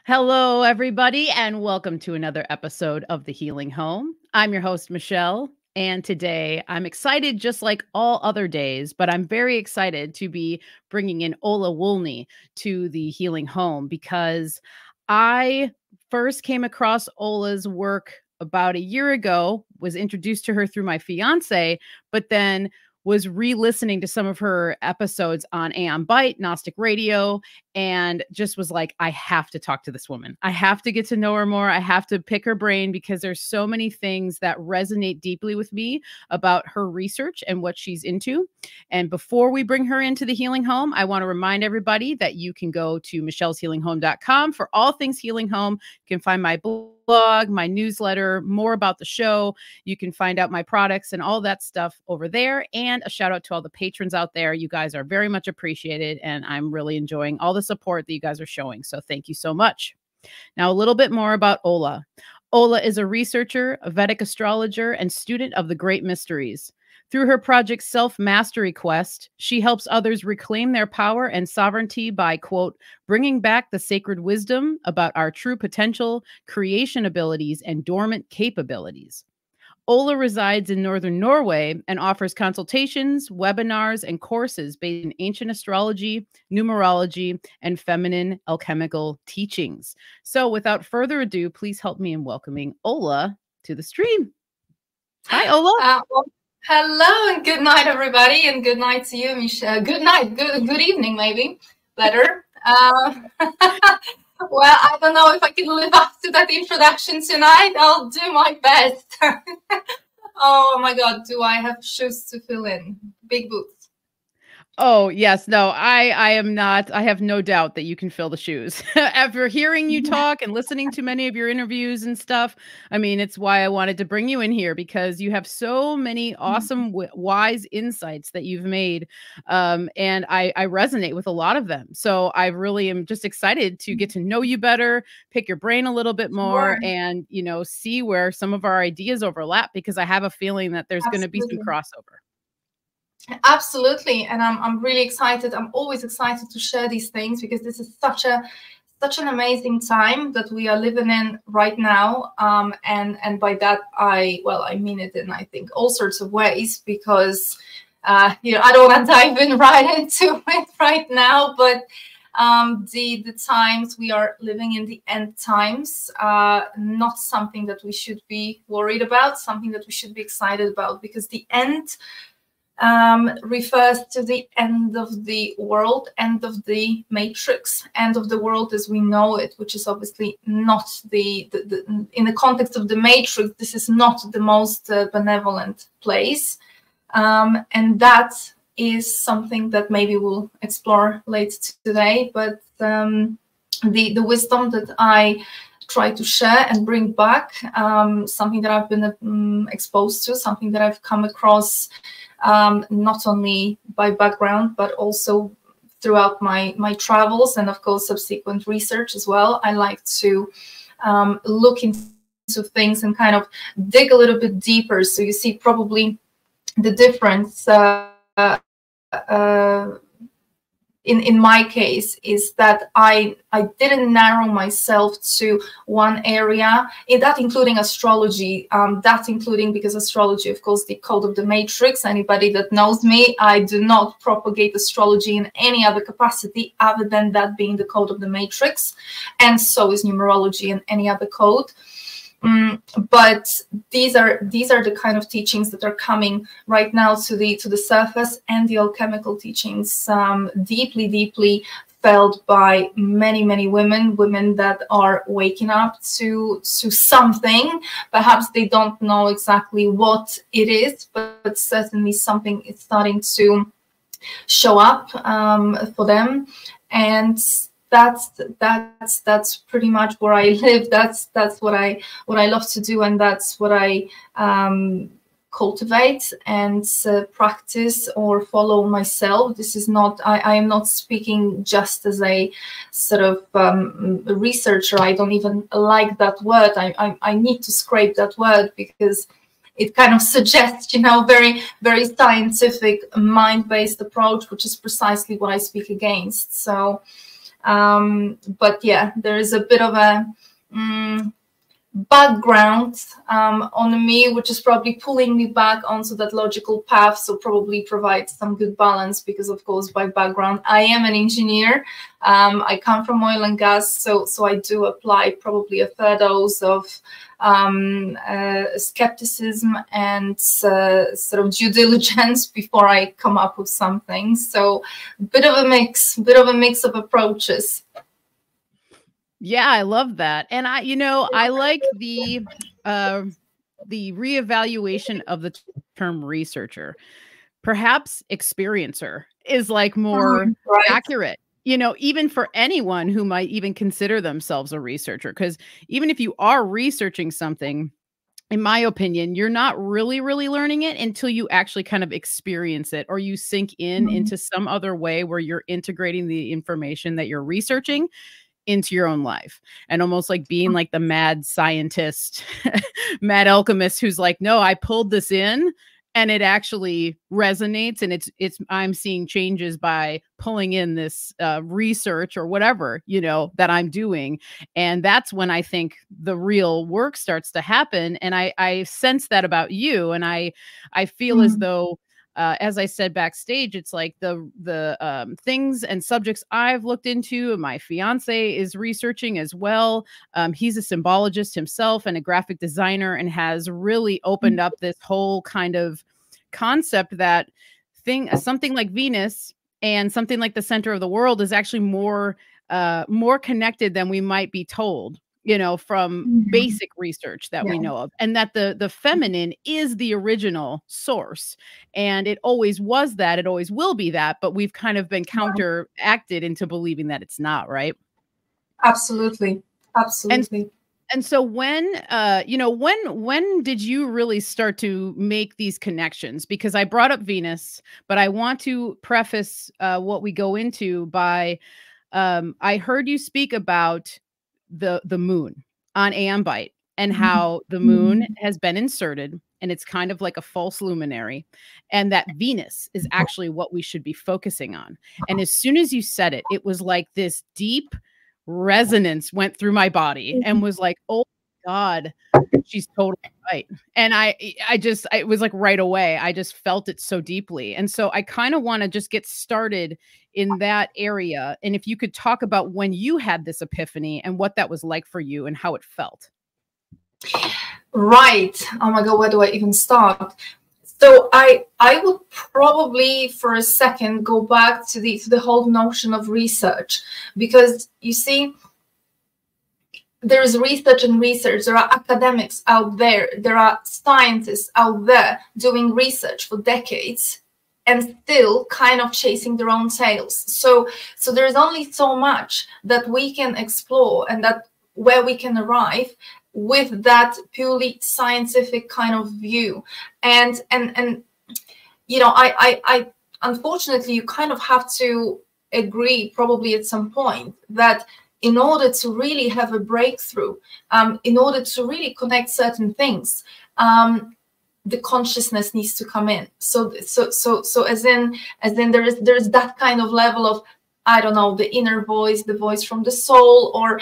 Hello, everybody, and welcome to another episode of The Healing Home. I'm your host, Michelle, and today I'm excited just like all other days, but I'm very excited to be bringing in Ola Wolny to The Healing Home because I first came across Ola's work about a year ago, was introduced to her through my fiance, but then was re-listening to some of her episodes on Aeon Byte, Gnostic Radio, and just was like, I have to talk to this woman. I have to get to know her more. I have to pick her brain because there's so many things that resonate deeply with me about her research and what she's into. And before we bring her into the Healing Home, I want to remind everybody that you can go to michelleshealinghome.com for all things Healing Home. You can find my blog, my newsletter, more about the show. You can find out my products and all that stuff over there. And a shout out to all the patrons out there. You guys are very much appreciated, and I'm really enjoying all the support that you guys are showing. So thank you so much. Now, a little bit more about Ola. Ola is a researcher, a Vedic astrologer, and student of the great mysteries. Through her project Self-Mastery Quest, she helps others reclaim their power and sovereignty by, quote, bringing back the sacred wisdom about our true potential, creation abilities, and dormant capabilities. Ola resides in northern Norway and offers consultations, webinars, and courses based in ancient astrology, numerology, and feminine alchemical teachings. So without further ado, please help me in welcoming Ola to the stream. Hi, Ola. Hello and good night, everybody, and good night to you, Michelle. Good night, good evening, maybe better. Well, I don't know if I can live up to that introduction tonight. I'll do my best. Oh my God, do I have shoes to fill in? Big boots. Oh, yes. No, I am not. I have no doubt that you can fill the shoes. After hearing you talk and listening to many of your interviews and stuff, I mean, it's why I wanted to bring you in here because you have so many awesome, wise insights that you've made. And I resonate with a lot of them. So I really am just excited to get to know you better, pick your brain a little bit more, and, you know, see where some of our ideas overlap, because I have a feeling that there's going to be some crossover. Absolutely, and I'm really excited. I'm always excited to share these things because this is such an amazing time that we are living in right now. And by that I mean it in, I think, all sorts of ways, because you know, I don't want to dive in right into it right now, but the times we are living in, the end times, not something that we should be worried about, something that we should be excited about, because the end refers to the end of the world, end of the matrix, end of the world as we know it, which is obviously not in the context of the matrix, this is not the most benevolent place. And that is something that maybe we'll explore later today. But the wisdom that I try to share and bring back, something that I've been exposed to, something that I've come across not only by background, but also throughout my travels and, of course, subsequent research as well. I like to look into things and kind of dig a little bit deeper. So you see probably the difference in my case, is that I didn't narrow myself to one area, in that including astrology, that including, because astrology, of course, the code of the matrix. Anybody that knows me, I do not propagate astrology in any other capacity other than that being the code of the matrix, and so is numerology and any other code. But these are the kind of teachings that are coming right now to the surface, and the alchemical teachings, deeply felt by many women that are waking up to something. Perhaps they don't know exactly what it is, but certainly something is starting to show up for them. And that's pretty much where I live. That's what I love to do, and that's what I cultivate and practice or follow myself. This is not, I am not speaking just as a sort of researcher. I don't even like that word. I need to scrape that word, because it kind of suggests, very scientific, mind-based approach, which is precisely what I speak against. So but yeah, there is a bit of a background on me, which is probably pulling me back onto that logical path, so probably provides some good balance, because of course by background I am an engineer. I come from oil and gas, so I do apply probably a fair dose of skepticism and sort of due diligence before I come up with something. So bit of a mix of approaches. Yeah, I love that. And I like the reevaluation of the term researcher. Perhaps experiencer is like more accurate, even for anyone who might even consider themselves a researcher. Because even if you are researching something, in my opinion, you're not really learning it until you actually kind of experience it, or you sink into some other way where you're integrating the information that you're researching into your own life, and almost like being like the mad scientist, mad alchemist who's like, no, I pulled this in and it actually resonates, and I'm seeing changes by pulling in this research or whatever, that I'm doing. And that's when I think the real work starts to happen. And I sense that about you. And I feel as though, as I said backstage, it's like the things and subjects I've looked into, my fiance is researching as well. He's a symbologist himself and a graphic designer, and has really opened up this whole kind of concept that something like Venus and something like the center of the world is actually more connected than we might be told, from basic research that we know of, and that the feminine is the original source. And it always was that, it always will be that, but we've kind of been counteracted into believing that it's not, right? Absolutely. And so when did you really start to make these connections? Because I brought up Venus, but I want to preface what we go into by, I heard you speak about the moon on Ambite, and how the moon has been inserted, and it's kind of like a false luminary, and that Venus is actually what we should be focusing on. And as soon as you said it, it was like this deep resonance went through my body and was like, oh God, she's totally right. And it was like right away, I just felt it so deeply. And so I kind of want to just get started in that area. And if you could talk about when you had this epiphany and what that was like for you and how it felt. Right. Oh my God, where do I even start? So I would probably for a second go back to the whole notion of research, because you see, there is research and research. There are academics out there. There are scientists out there doing research for decades and still kind of chasing their own tails. So there is only so much that we can explore, and that where we can arrive with that purely scientific kind of view. And I unfortunately, you kind of have to agree probably at some point that in order to really have a breakthrough, in order to really connect certain things, the consciousness needs to come in. So as in there is that kind of level of I don't know, the inner voice, the voice from the soul, or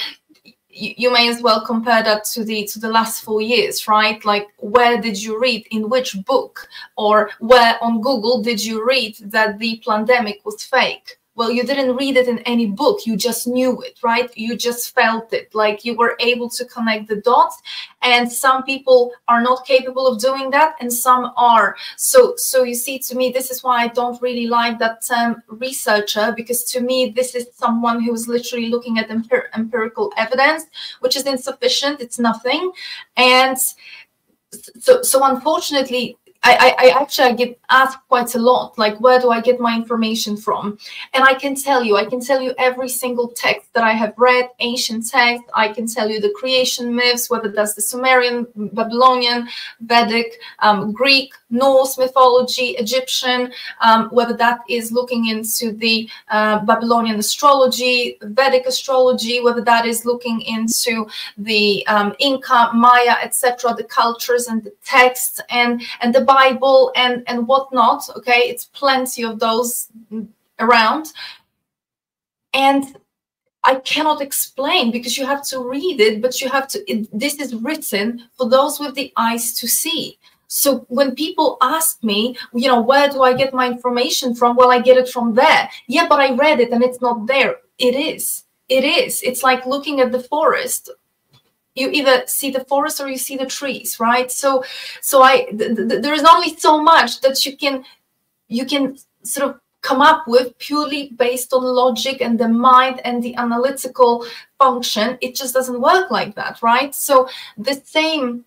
you may as well compare that to the last 4 years, right? Like, where did you read, in which book, or where on Google did you read that the pandemic was fake? Well, you didn't read it in any book. You just knew it, right? You just felt it, like you were able to connect the dots. And some people are not capable of doing that, and some are. So you see, to me, this is why I don't really like that term researcher, because to me, this is someone who is literally looking at empirical evidence, which is insufficient. It's nothing. And so unfortunately, I get asked quite a lot, like, where do I get my information from? And I can tell you every single text that I have read, ancient text. I can tell you the creation myths, whether that's the Sumerian, Babylonian, Vedic, Greek, Norse mythology, Egyptian, whether that is looking into the Babylonian astrology, Vedic astrology, whether that is looking into the Inca, Maya, etc., the cultures and the texts and the Bible and whatnot. Okay, it's plenty of those around, and I cannot explain, because you have to read it, but you have to, this is written for those with the eyes to see. So when people ask me, you know, where do I get my information from? Well, I get it from there. Yeah, but I read it and it's not there. It is. It's like looking at the forest. You either see the forest or you see the trees, right? So there is only so much that you can sort of come up with purely based on logic and the mind and the analytical function. It just doesn't work like that, right? So the same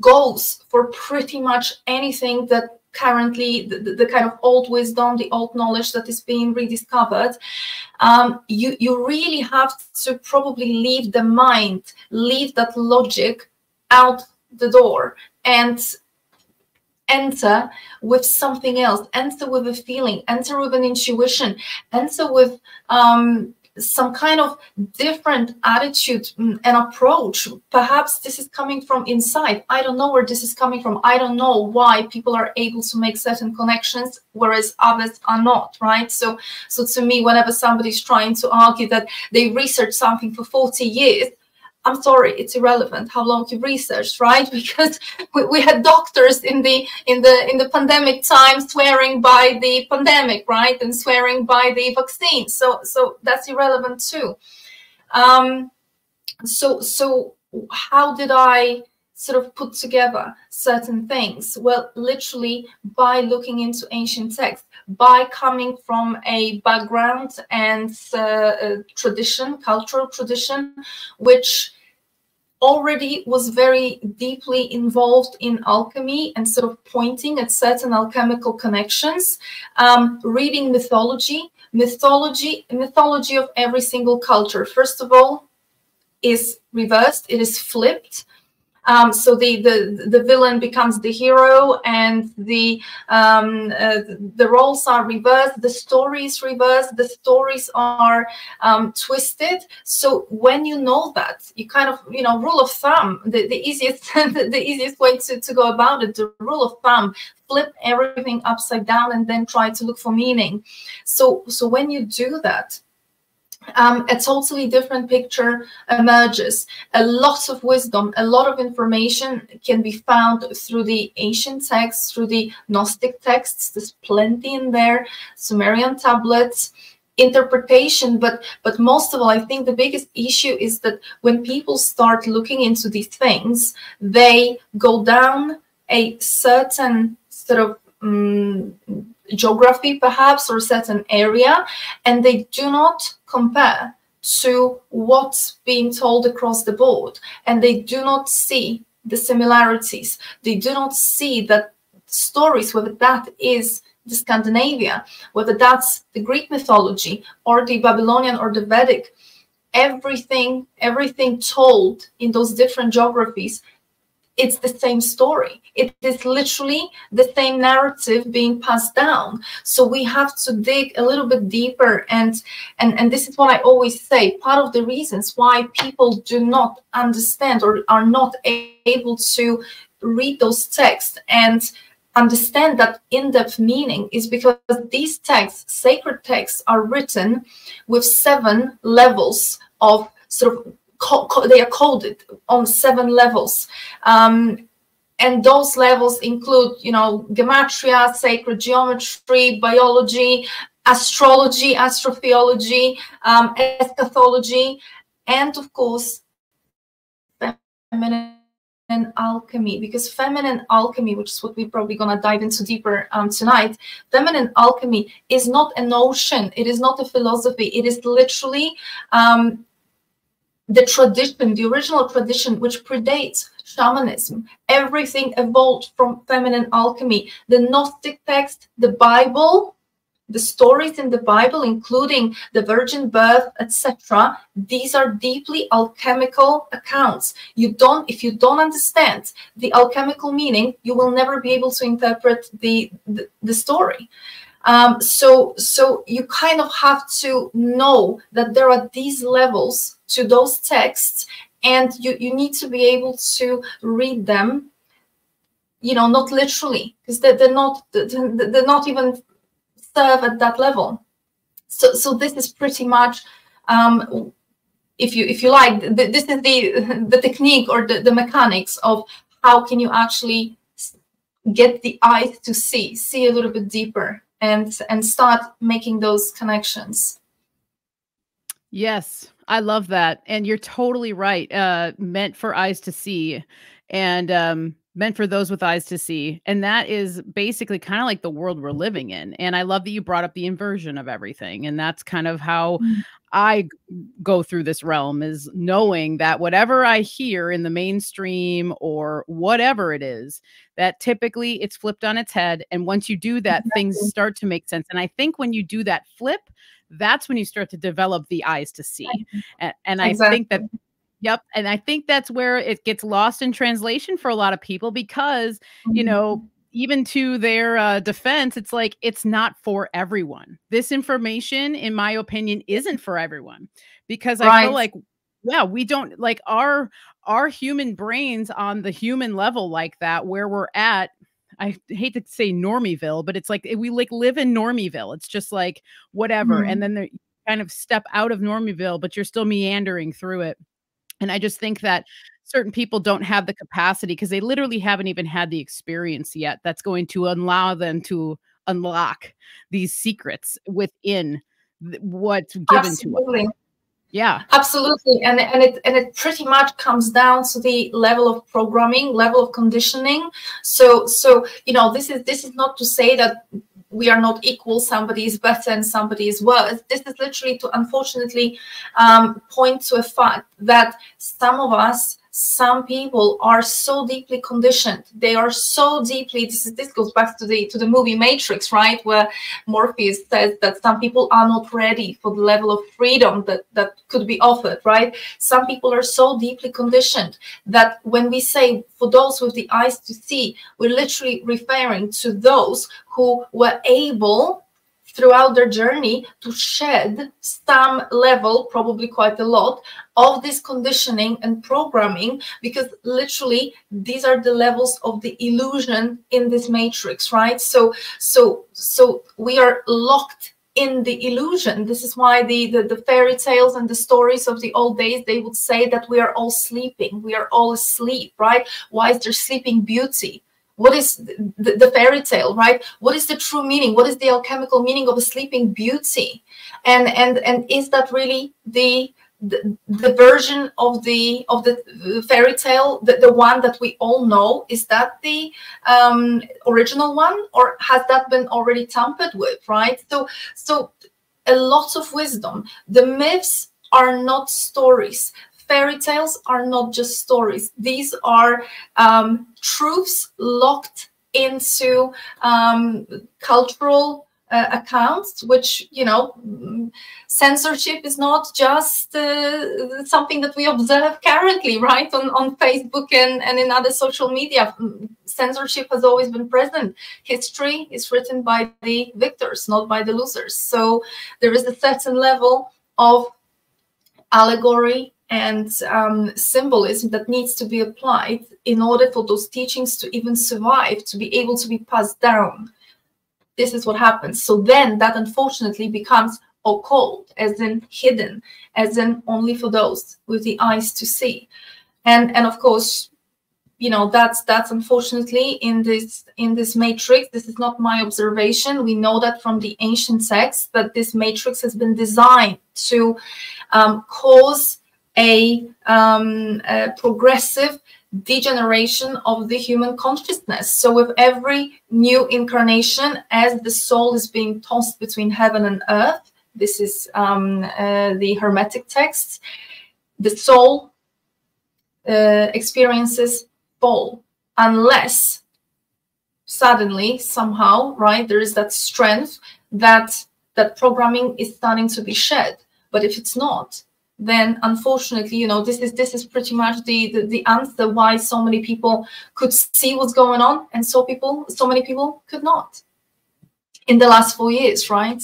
goes for pretty much anything that currently the kind of old wisdom, the old knowledge that is being rediscovered. You really have to probably leave the mind, leave that logic out the door and enter with something else, enter with a feeling, enter with an intuition, enter with some kind of different attitude and approach. Perhaps this is coming from inside. I don't know where this is coming from. I don't know why people are able to make certain connections, whereas others are not, right? So to me, whenever somebody's trying to argue that they researched something for 40 years, I'm sorry, it's irrelevant how long you researched, right? Because we had doctors in the pandemic time swearing by the pandemic, right, and swearing by the vaccine. So that's irrelevant too. So how did I sort of put together certain things? Well, literally by looking into ancient texts, by coming from a background and tradition, cultural tradition, which already was very deeply involved in alchemy and sort of pointing at certain alchemical connections, reading mythology of every single culture, first of all, is reversed, it is flipped. So the villain becomes the hero, and the roles are reversed, the story is reversed, the stories are twisted. So when you know that, you kind of, you know, rule of thumb, the easiest the easiest way to go about it, the rule of thumb, flip everything upside down and then try to look for meaning. So when you do that, a totally different picture emerges. A lot of wisdom, a lot of information can be found through the ancient texts, through the Gnostic texts. There's plenty in there, Sumerian tablets, interpretation. But most of all, I think the biggest issue is that when people start looking into these things, they go down a certain sort of geography perhaps, or a certain area, and they do not compare to what's being told across the board, and they do not see the similarities. They do not see that stories, whether that is the Scandinavia, whether that's the Greek mythology or the Babylonian or the Vedic, everything told in those different geographies, it's the same story. It is literally the same narrative being passed down. So we have to dig a little bit deeper. And this is what I always say, part of the reasons why people do not understand or are not able to read those texts and understand that in-depth meaning is because these texts, sacred texts, are written with 7 levels of sort of, they are coded on 7 levels. And those levels include, you know, gematria, sacred geometry, biology, astrology, astrotheology, eschatology, and of course, feminine alchemy, because feminine alchemy, which is what we're probably going to dive into deeper tonight, feminine alchemy is not a notion, it is not a philosophy, it is literally the tradition, the original tradition, which predates shamanism. Everything evolved from feminine alchemy. The Gnostic text, the Bible, the stories in the Bible, including the virgin birth, etc., these are deeply alchemical accounts. If you don't understand the alchemical meaning, you will never be able to interpret the story. So you kind of have to know that there are these levels to those texts, and you need to be able to read them, you know, not literally, because they're not even serve at that level. So this is pretty much, if you like, this is the technique or the mechanics of how can you actually get the eyes to see a little bit deeper and start making those connections. Yes, I love that. And you're totally right. Meant for eyes to see, and meant for those with eyes to see. And that is basically kind of like the world we're living in. And I love that you brought up the inversion of everything. And that's kind of how I go through this realm, is knowing that whatever I hear in the mainstream or whatever it is, that typically it's flipped on its head. And once you do that, things start to make sense. And I think when you do that flip, that's when you start to develop the eyes to see. And I think that, yep. And I think that's where it gets lost in translation for a lot of people, because, you know, even to their defense, it's like, it's not for everyone. This information, in my opinion, isn't for everyone, because I feel like, yeah, we don't like our human brains on the human level like that, where we're at. I hate to say Normieville, but it's like we like live in Normieville. It's just like whatever. And then you kind of step out of Normieville, but you're still meandering through it. And I just think that certain people don't have the capacity, because they literally haven't even had the experience yet, that's going to allow them to unlock these secrets within what's given to us. Yeah, absolutely. And it pretty much comes down to the level of programming, level of conditioning. So you know, this is not to say that we are not equal, somebody is better and somebody is worse. This is literally to, unfortunately, point to a fact that some people are so deeply conditioned. They are so deeply, this goes back to the movie Matrix, right? Where Morpheus says that some people are not ready for the level of freedom that could be offered, right? Some people are so deeply conditioned that when we say for those with the eyes to see, we're literally referring to those who were able throughout their journey to shed some level, probably quite a lot, of this conditioning and programming, because literally these are the levels of the illusion in this matrix, right? So we are locked in the illusion. This is why the fairy tales and the stories of the old days, they would say that we are all sleeping, we are all asleep, right? Why is there sleeping beauty? What is the fairy tale, right? What is the true meaning? What is the alchemical meaning of a sleeping beauty? And is that really the version of the fairy tale, the one that we all know? Is that the original one, or has that been already tampered with, right? So a lot of wisdom. The myths are not stories. Fairy tales are not just stories. These are truths locked into cultural accounts, which, you know, censorship is not just something that we observe currently, right, on Facebook and in other social media. Censorship has always been present. History is written by the victors, not by the losers. So there is a certain level of allegory, and symbolism that needs to be applied in order for those teachings to even survive, to be able to be passed down. This is what happens. So then that unfortunately becomes occult, as in hidden, as in only for those with the eyes to see. And of course, you know, that's unfortunately in this matrix. This is not my observation. We know that from the ancient texts that this matrix has been designed to cause a progressive degeneration of the human consciousness. So with every new incarnation, as the soul is being tossed between heaven and earth, this is the Hermetic texts, the soul experiences fall, unless suddenly, somehow, right, there is that strength that programming is starting to be shed. But if it's not, then unfortunately, you know, this is pretty much the answer why so many people could see what's going on, and so many people could not in the last 4 years, right?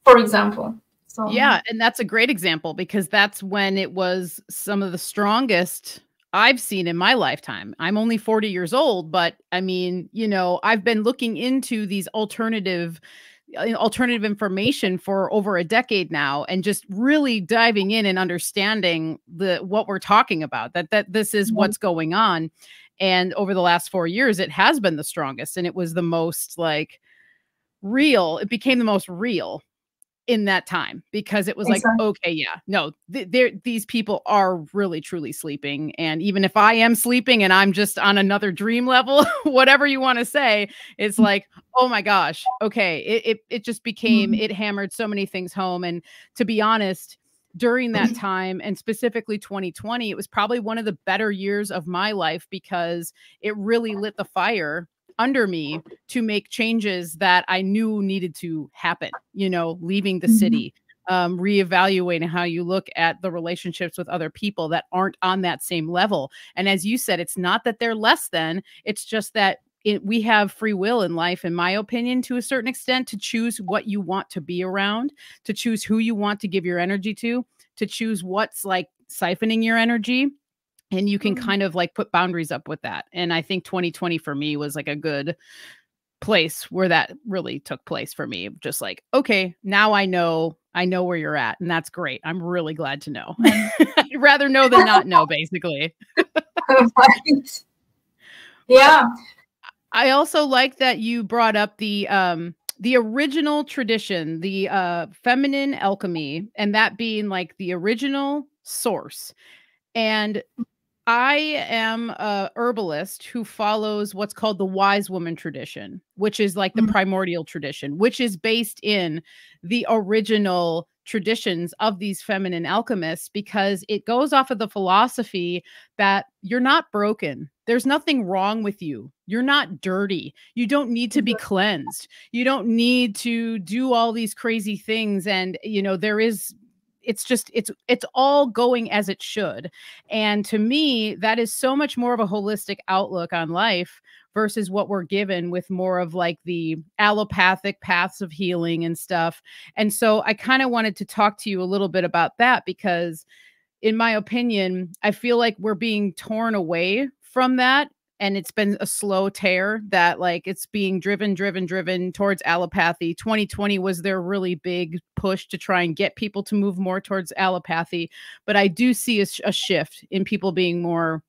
For example. So yeah, and that's a great example, because that's when it was some of the strongest I've seen in my lifetime. I'm only 40 years old, but I mean, you know, I've been looking into these alternative information for over a decade now, and just really diving in and understanding what we're talking about, that this is what's going on. And over the last 4 years, it has been the strongest, and it was the most like real. It became the most real in that time, because it was like, okay, yeah, no, these people are really truly sleeping. And even if I am sleeping and I'm just on another dream level, whatever you want to say, it's like, oh my gosh, okay, it just became, it hammered so many things home. And to be honest, during that time, and specifically 2020, it was probably one of the better years of my life, because it really lit the fire under me to make changes that I knew needed to happen, you know, leaving the city, reevaluating how you look at the relationships with other people that aren't on that same level. And as you said, it's not that they're less than, it's just that we have free will in life, in my opinion, to a certain extent, to choose what you want to be around, to choose who you want to give your energy to choose what's like siphoning your energy. And you can kind of like put boundaries up with that. And I think 2020 for me was like a good place where that really took place for me. Just like, okay, now I know where you're at. And that's great. I'm really glad to know. I'd rather know than not know, basically. Right. Yeah. I also like that you brought up the original tradition, the feminine alchemy, and that being like the original source. And I am a herbalist who follows what's called the wise woman tradition, which is like the primordial tradition, which is based in the original traditions of these feminine alchemists, because it goes off of the philosophy that you're not broken. There's nothing wrong with you. You're not dirty. You don't need to be cleansed. You don't need to do all these crazy things. And, you know, it's all going as it should. And to me, that is so much more of a holistic outlook on life versus what we're given with more of like the allopathic paths of healing and stuff. And so I kind of wanted to talk to you a little bit about that, because in my opinion, I feel like we're being torn away from that. And it's been a slow tear that like it's being driven towards allopathy. 2020 was their really big push to try and get people to move more towards allopathy. But I do see a shift in people being more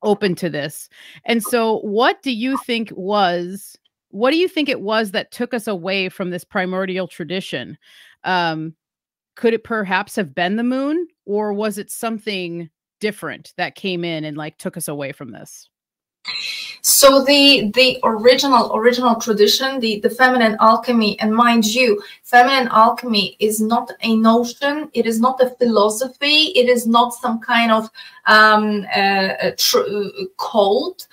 open to this. And so what do you think it was that took us away from this primordial tradition? Could it perhaps have been the moon, or was it something different that came in and like took us away from this? So the original tradition, the feminine alchemy, and mind you, feminine alchemy is not a notion, it is not a philosophy, it is not some kind of cult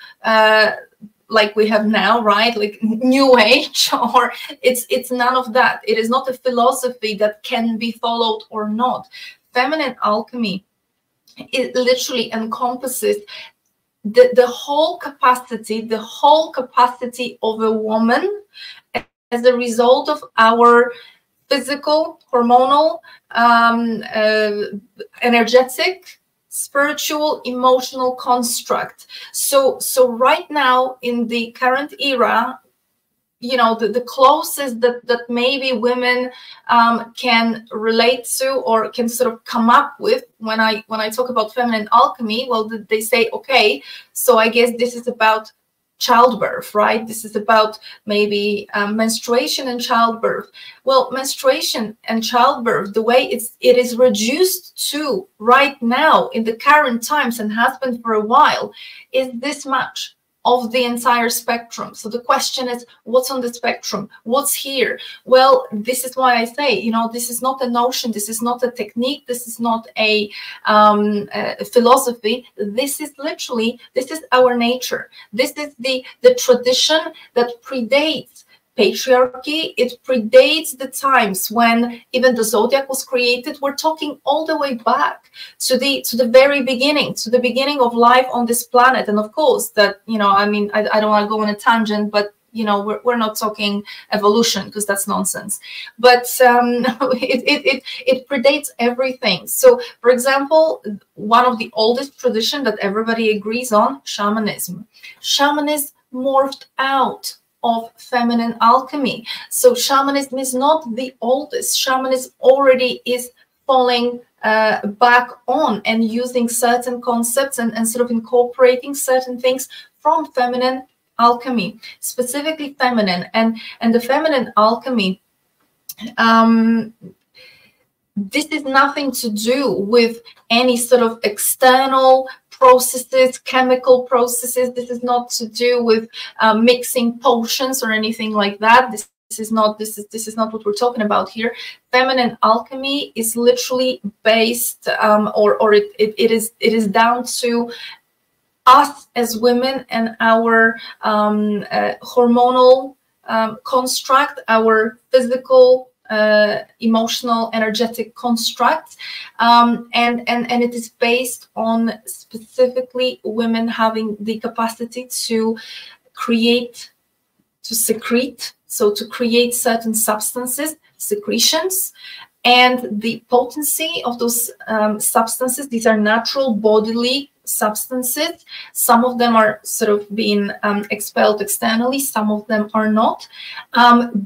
like we have now, right? Like New Age, or it's none of that. It is not a philosophy that can be followed or not. Feminine alchemy, it literally encompasses the whole capacity of a woman as a result of our physical, hormonal, energetic, spiritual, emotional construct. So right now in the current era, you know, the closest that maybe women can relate to or can sort of come up with when I talk about feminine alchemy, well, they say, okay, so I guess this is about childbirth, right? This is about maybe menstruation and childbirth. Well, menstruation and childbirth, the way it is reduced to right now in the current times, and has been for a while, is this much of the entire spectrum. So the question is, what's on the spectrum? What's here? Well, this is why I say, you know, this is not a notion, this is not a technique, this is not a philosophy. This is literally, this is our nature. This is the tradition that predates patriarchy. It predates the times when even the zodiac was created. We're talking all the way back to the very beginning, to the beginning of life on this planet. And of course that, you know, I mean, I don't want to go on a tangent, but you know, we're not talking evolution, because that's nonsense. But it predates everything. So, for example, one of the oldest tradition that everybody agrees on, shamanism. Shamanism morphed out of feminine alchemy. So shamanism is not the oldest. Shamanism already is falling back on and using certain concepts and sort of incorporating certain things from feminine alchemy, specifically feminine. And the feminine alchemy, this is nothing to do with any sort of external processes, chemical processes. This is not to do with mixing potions or anything like that. This is not what we're talking about here. Feminine alchemy is literally based, it is down to us as women and our hormonal construct, our physical, emotional, energetic constructs, and it is based on specifically women having the capacity to create, to secrete, so to create certain substances, secretions, and the potency of those substances. These are natural bodily substances. Some of them are sort of being expelled externally, some of them are not.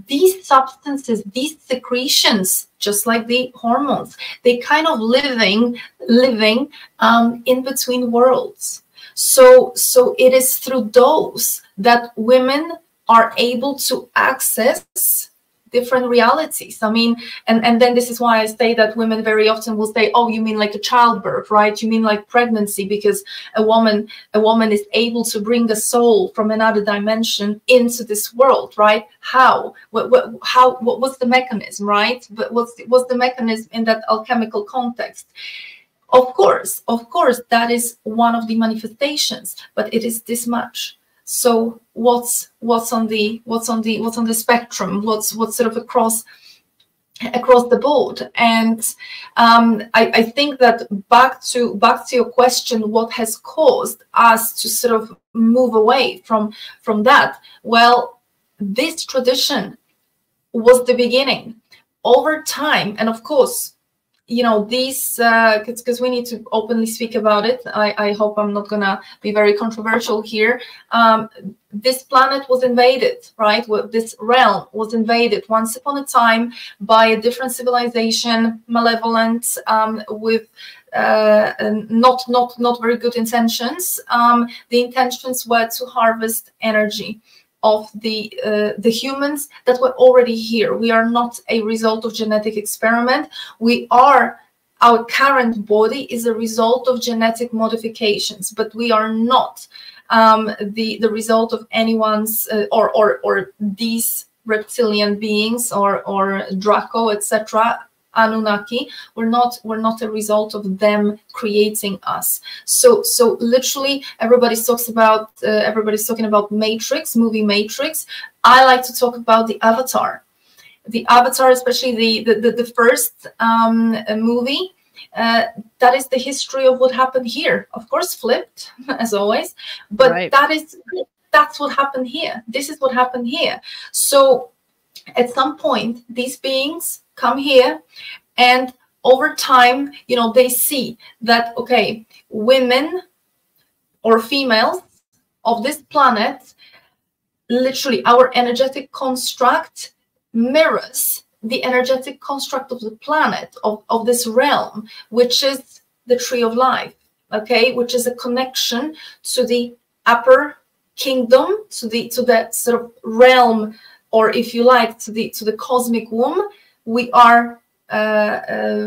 These substances, these secretions, just like the hormones, they kind of living in between worlds. So it is through those that women are able to access different realities. I mean, and then this is why I say that women very often will say, oh, you mean like a childbirth, right? You mean like pregnancy, because a woman is able to bring a soul from another dimension into this world, right? How? What's the mechanism, right? But what's the mechanism in that alchemical context? Of course, that is one of the manifestations, but it is this much. So what's on the spectrum? What's sort of across the board? And I think that back to your question, what has caused us to sort of move away from that? Well, this tradition was the beginning. Over time, and of course, you know, these, because we need to openly speak about it. I hope I'm not gonna be very controversial here. This planet was invaded, right? This realm was invaded once upon a time by a different civilization, malevolent, with not very good intentions. The intentions were to harvest energy of the humans that were already here. We are not a result of genetic experiment. Our current body is a result of genetic modifications, but we are not the result of anyone's or these reptilian beings or Draco, etc. Anunnaki. We're not a result of them creating us. So literally everybody's talking about Matrix, movie Matrix. I like to talk about the Avatar. The Avatar, especially the first movie, that is the history of what happened here. Of course, flipped as always, but right. That's what happened here. This is what happened here. So at some point, these beings come here, and over time, you know, they see that, okay, women or females of this planet, literally our energetic construct mirrors the energetic construct of the planet, of this realm, which is the tree of life, okay, which is a connection to the upper kingdom, to the sort of realm, or if you like, to the cosmic womb. We are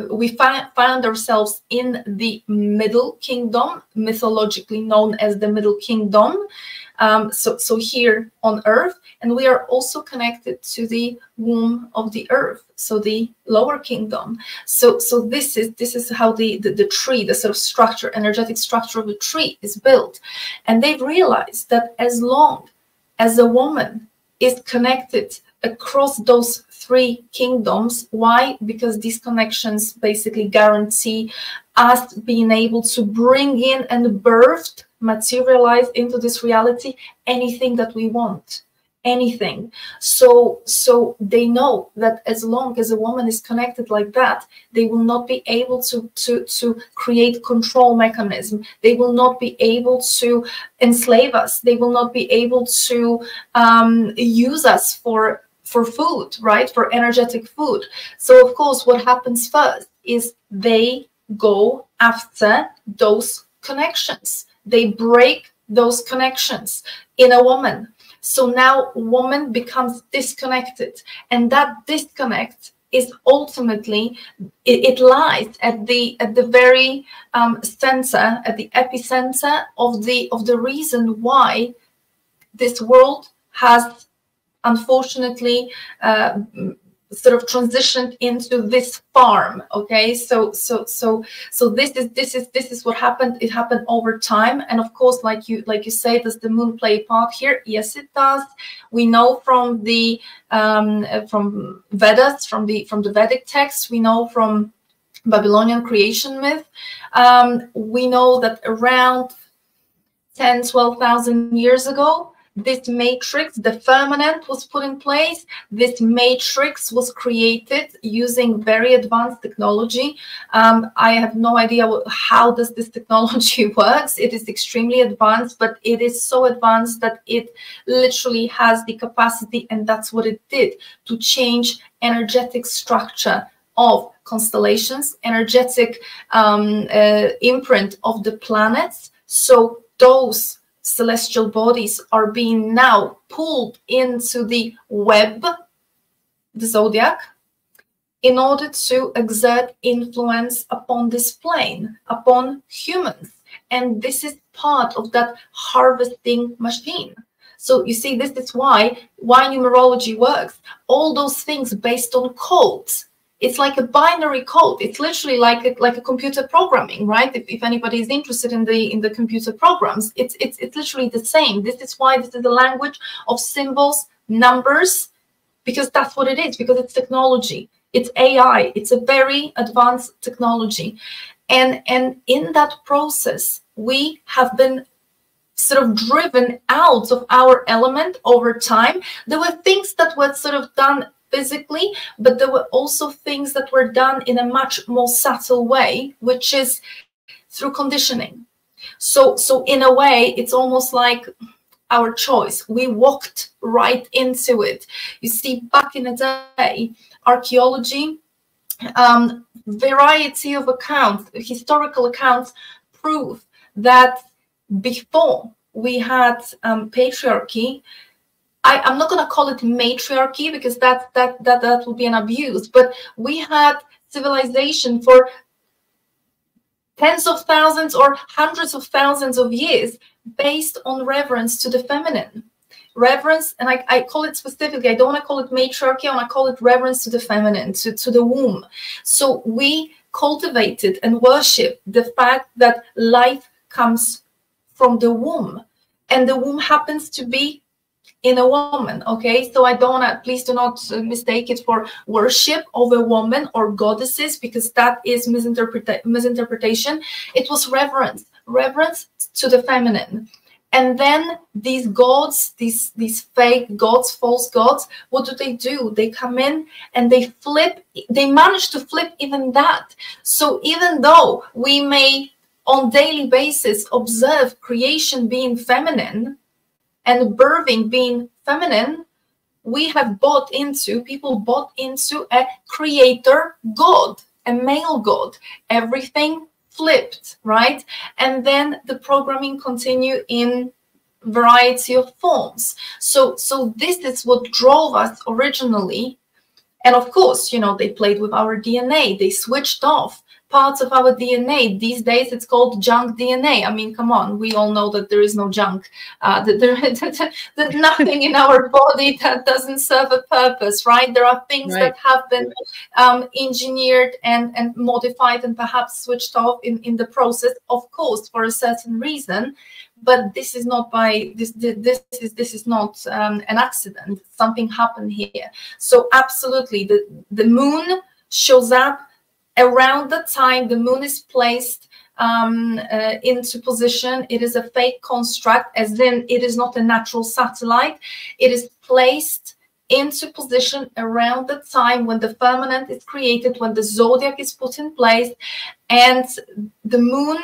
we found ourselves in the middle kingdom, mythologically known as the middle kingdom. So here on earth, and we are also connected to the womb of the earth, so the lower kingdom. So this is how the tree, the sort of structure, energetic structure of the tree is built. And they've realized that as long as a woman is connected across those three kingdoms. Why? Because these connections basically guarantee us being able to bring in and birth, materialize into this reality anything that we want, anything. So they know that as long as a woman is connected like that, they will not be able to create control mechanism. They will not be able to enslave us. They will not be able to use us for food, right? For energetic food. So of course, what happens first is they go after those connections. They break those connections in a woman. So now woman becomes disconnected, and that disconnect is ultimately, it lies at the very center, at the epicenter of the reason why this world has unfortunately sort of transitioned into this farm. Okay, so this is what happened. It happened over time, and of course, like you say, does the moon play a part here? Yes, it does. We know from the from Vedas, from the Vedic texts, we know from Babylonian creation myth, we know that around 10,000-12,000 years ago, this matrix, the firmament, was put in place. This matrix was created using very advanced technology. I have no idea how does this technology works. It is extremely advanced, but it is so advanced that it literally has the capacity, and that's what it did, to change energetic structure of constellations, energetic imprint of the planets. So those celestial bodies are being now pulled into the web, the zodiac, in order to exert influence upon this plane, upon humans. And this is part of that harvesting machine. So you see, this is why numerology works. All those things based on codes. It's like a binary code. It's literally like a computer programming, right? If anybody is interested in the computer programs, it's literally the same. This is why this is the language of symbols, numbers, because that's what it is, because it's technology. It's AI. It's a very advanced technology. And in that process, we have been sort of driven out of our element over time. There were things that were sort of done physically, but there were also things that were done in a much more subtle way, which is through conditioning. So in a way, it's almost like our choice. We walked right into it. You see, back in the day, archaeology, variety of accounts, historical accounts, prove that before we had patriarchy, I'm not going to call it matriarchy, because that would be an abuse, but we had civilization for tens of thousands or hundreds of thousands of years based on reverence to the feminine. Reverence, and I call it specifically, I don't want to call it matriarchy, I want to call it reverence to the feminine, to the womb. So we cultivated and worshipped the fact that life comes from the womb, and the womb happens to be in a woman. Okay, so I don't want to, please do not mistake it for worship of a woman or goddesses, because that is misinterpretation. It was reverence to the feminine. And then these gods, these fake gods, false gods, what do? They come in and they flip, they manage to flip even that. So even though we may on daily basis observe creation being feminine and birthing being feminine, people bought into a creator god, a male god. Everything flipped, right? And then the programming continue in variety of forms. So this is what drove us originally. And of course, you know, they played with our DNA. They switched off parts of our DNA. These days, it's called junk DNA. I mean, come on, we all know that there is no junk. There's nothing in our body that doesn't serve a purpose, right? There are things that have been engineered and modified and perhaps switched off in the process, of course, for a certain reason. But this is not this is not an accident. Something happened here. So absolutely, the moon shows up around the time the moon is placed into position. It is a fake construct, as in it is not a natural satellite. It is placed into position around the time when the firmament is created, when the zodiac is put in place. And the moon,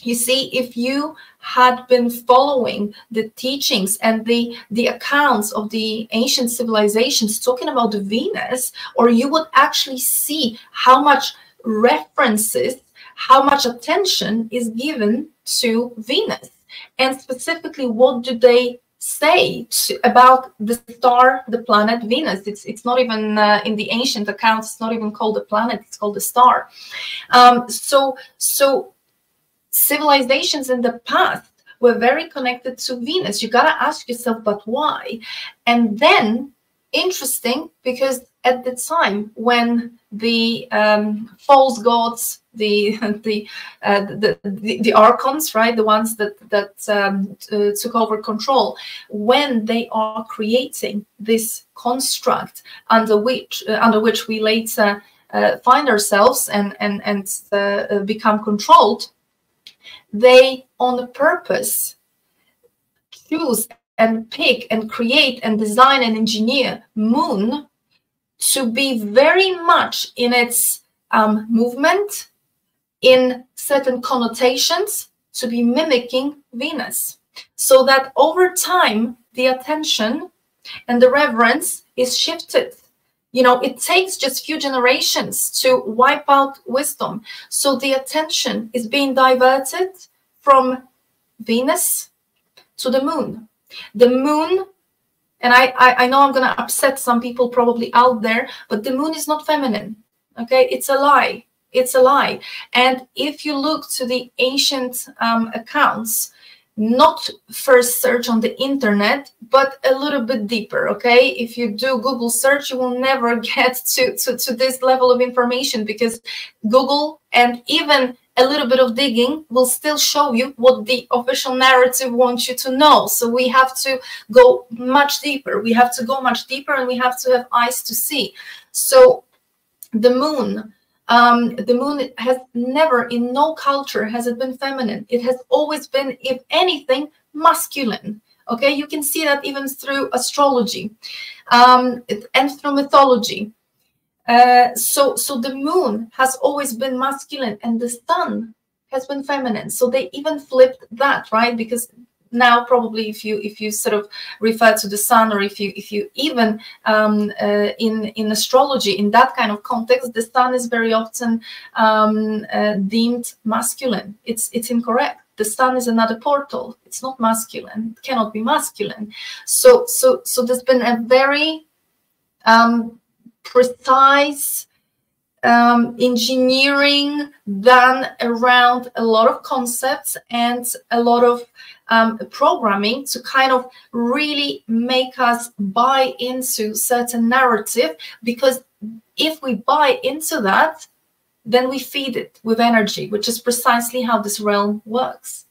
you see, if you had been following the teachings and the accounts of the ancient civilizations talking about the Venus, or you would actually see how much references, how much attention is given to Venus. And specifically, what do they say about the star, the planet Venus? It's not even in the ancient accounts, it's not even called a planet, it's called a star. So civilizations in the past were very connected to Venus. You got to ask yourself, but why? And then, interesting, because at the time when the false gods, the archons, right, the ones that took over control, when they are creating this construct under which we later find ourselves and become controlled, they on purpose choose and pick and create and design and engineer moon to be very much in its movement, in certain connotations, to be mimicking Venus, so that over time the attention and the reverence is shifted. You know, it takes just few generations to wipe out wisdom. So the attention is being diverted from Venus to the moon. The moon, and I know I'm going to upset some people probably out there, but the moon is not feminine. Okay, it's a lie. It's a lie. And if you look to the ancient accounts, not first search on the internet, but a little bit deeper, okay? If you do Google search, you will never get to this level of information, because Google and even a little bit of digging will still show you what the official narrative wants you to know. So we have to go much deeper. We have to go much deeper, and we have to have eyes to see. So the moon has never, in no culture has it been feminine. It has always been, if anything, masculine. Okay, you can see that even through astrology and through mythology. So the moon has always been masculine, and the sun has been feminine. So they even flipped that, right? Because now probably if you sort of refer to the sun, or if you even in astrology, in that kind of context, the sun is very often deemed masculine. It's incorrect. The sun is another portal. It's not masculine. It cannot be masculine. So there's been a very precise engineering done around a lot of concepts and a lot of programming to kind of really make us buy into certain narrative, because if we buy into that, then we feed it with energy, which is precisely how this realm works.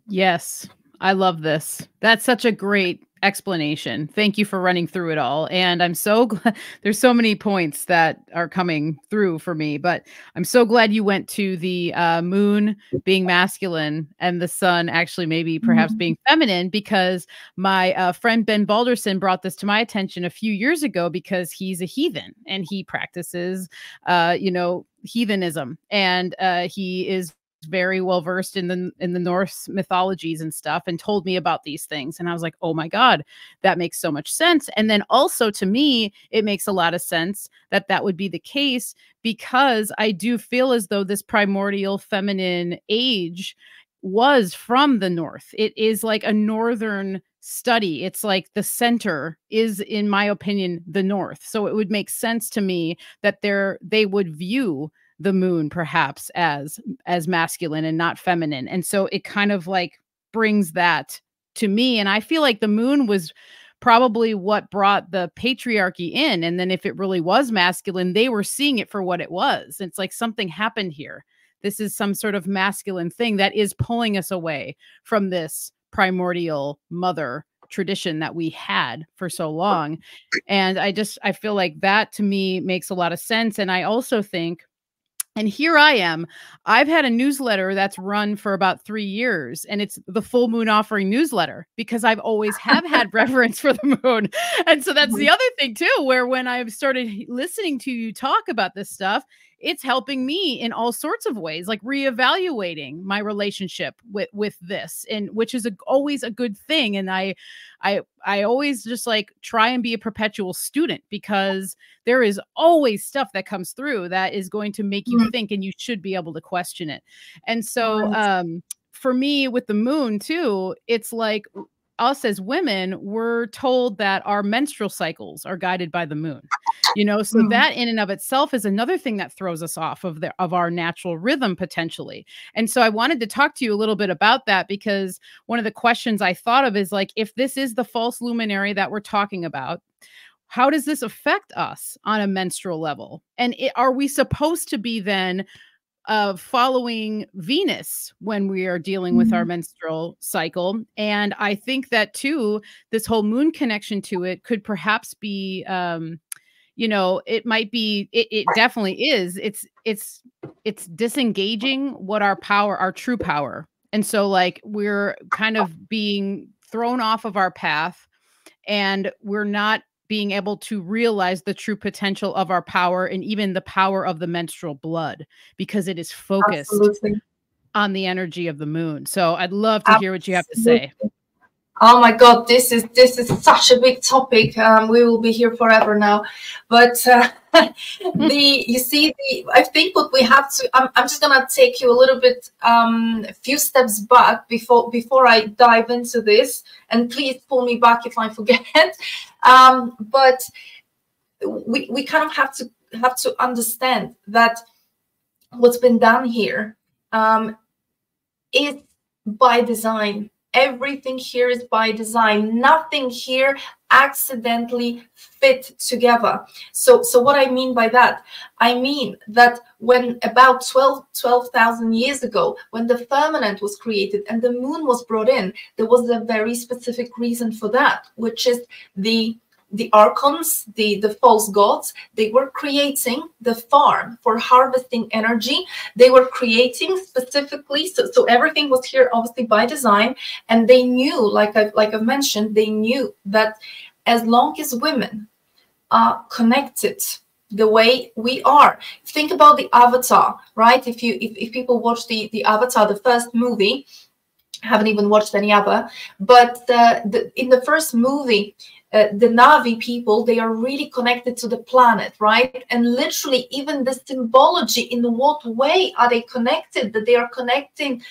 Yes, I love this. That's such a great explanation. Thank you for running through it all. And I'm so glad there's so many points that are coming through for me, but I'm so glad you went to the moon being masculine and the sun actually maybe perhaps being feminine, because my friend Ben Balderson brought this to my attention a few years ago because he's a heathen and he practices, heathenism, and he is very well versed in the Norse mythologies and stuff, and told me about these things, and I was like, oh my god, that makes so much sense. And then also to me it makes a lot of sense that that would be the case, because I do feel as though this primordial feminine age was from the north. It is like a northern study. It's like the center is, in my opinion, the north. So it would make sense to me that they would view the moon perhaps as masculine and not feminine. And so it kind of like brings that to me. And I feel like the moon was probably what brought the patriarchy in. And then if it really was masculine, they were seeing it for what it was. It's like something happened here. This is some sort of masculine thing that is pulling us away from this primordial mother tradition that we had for so long. And I feel like that to me makes a lot of sense. And I also think, and here I am, I've had a newsletter that's run for about 3 years, and it's the full moon offering newsletter, because I've always have had reverence for the moon. And so that's the other thing too, where when I've started listening to you talk about this stuff, it's helping me in all sorts of ways, like reevaluating my relationship with this, and which is always a good thing. And I always just like try and be a perpetual student, because there is always stuff that comes through that is going to make you think, and you should be able to question it. And so for me with the moon too, it's like us as women, we're told that our menstrual cycles are guided by the moon, so that in and of itself is another thing that throws us off of our natural rhythm potentially. And so I wanted to talk to you a little bit about that, because one of the questions I thought of is like, if this is the false luminary that we're talking about, how does this affect us on a menstrual level? And are we supposed to be then following Venus when we are dealing with our menstrual cycle? And I think that too, this whole moon connection to it could perhaps be, it might be, it definitely is. It's disengaging what our true power. And so like, we're kind of being thrown off of our path, and we're not being able to realize the true potential of our power, and even the power of the menstrual blood, because it is focused on the energy of the moon. So I'd love to hear what you have to say. Oh my God, this is such a big topic. We will be here forever now. But I think what we have to, I'm just gonna take you a little bit, a few steps back before I dive into this, and please pull me back if I forget. But we kind of have to understand that what's been done here is by design. Everything here is by design. Nothing here accidentally fit together. So what I mean by that, I mean that when about 12,000 years ago, when the firmament was created and the moon was brought in, there was a very specific reason for that, which is the archons, the false gods. They were creating the farm for harvesting energy. They were creating specifically, so everything was here obviously by design, and they knew, like I've mentioned, they knew that as long as women are connected the way we are, think about the Avatar, right? If people watch the Avatar, the first movie, I haven't even watched any other, but in the first movie, the Navi people, they are really connected to the planet, right? And literally even the symbology, in what way are they connected? That they are connecting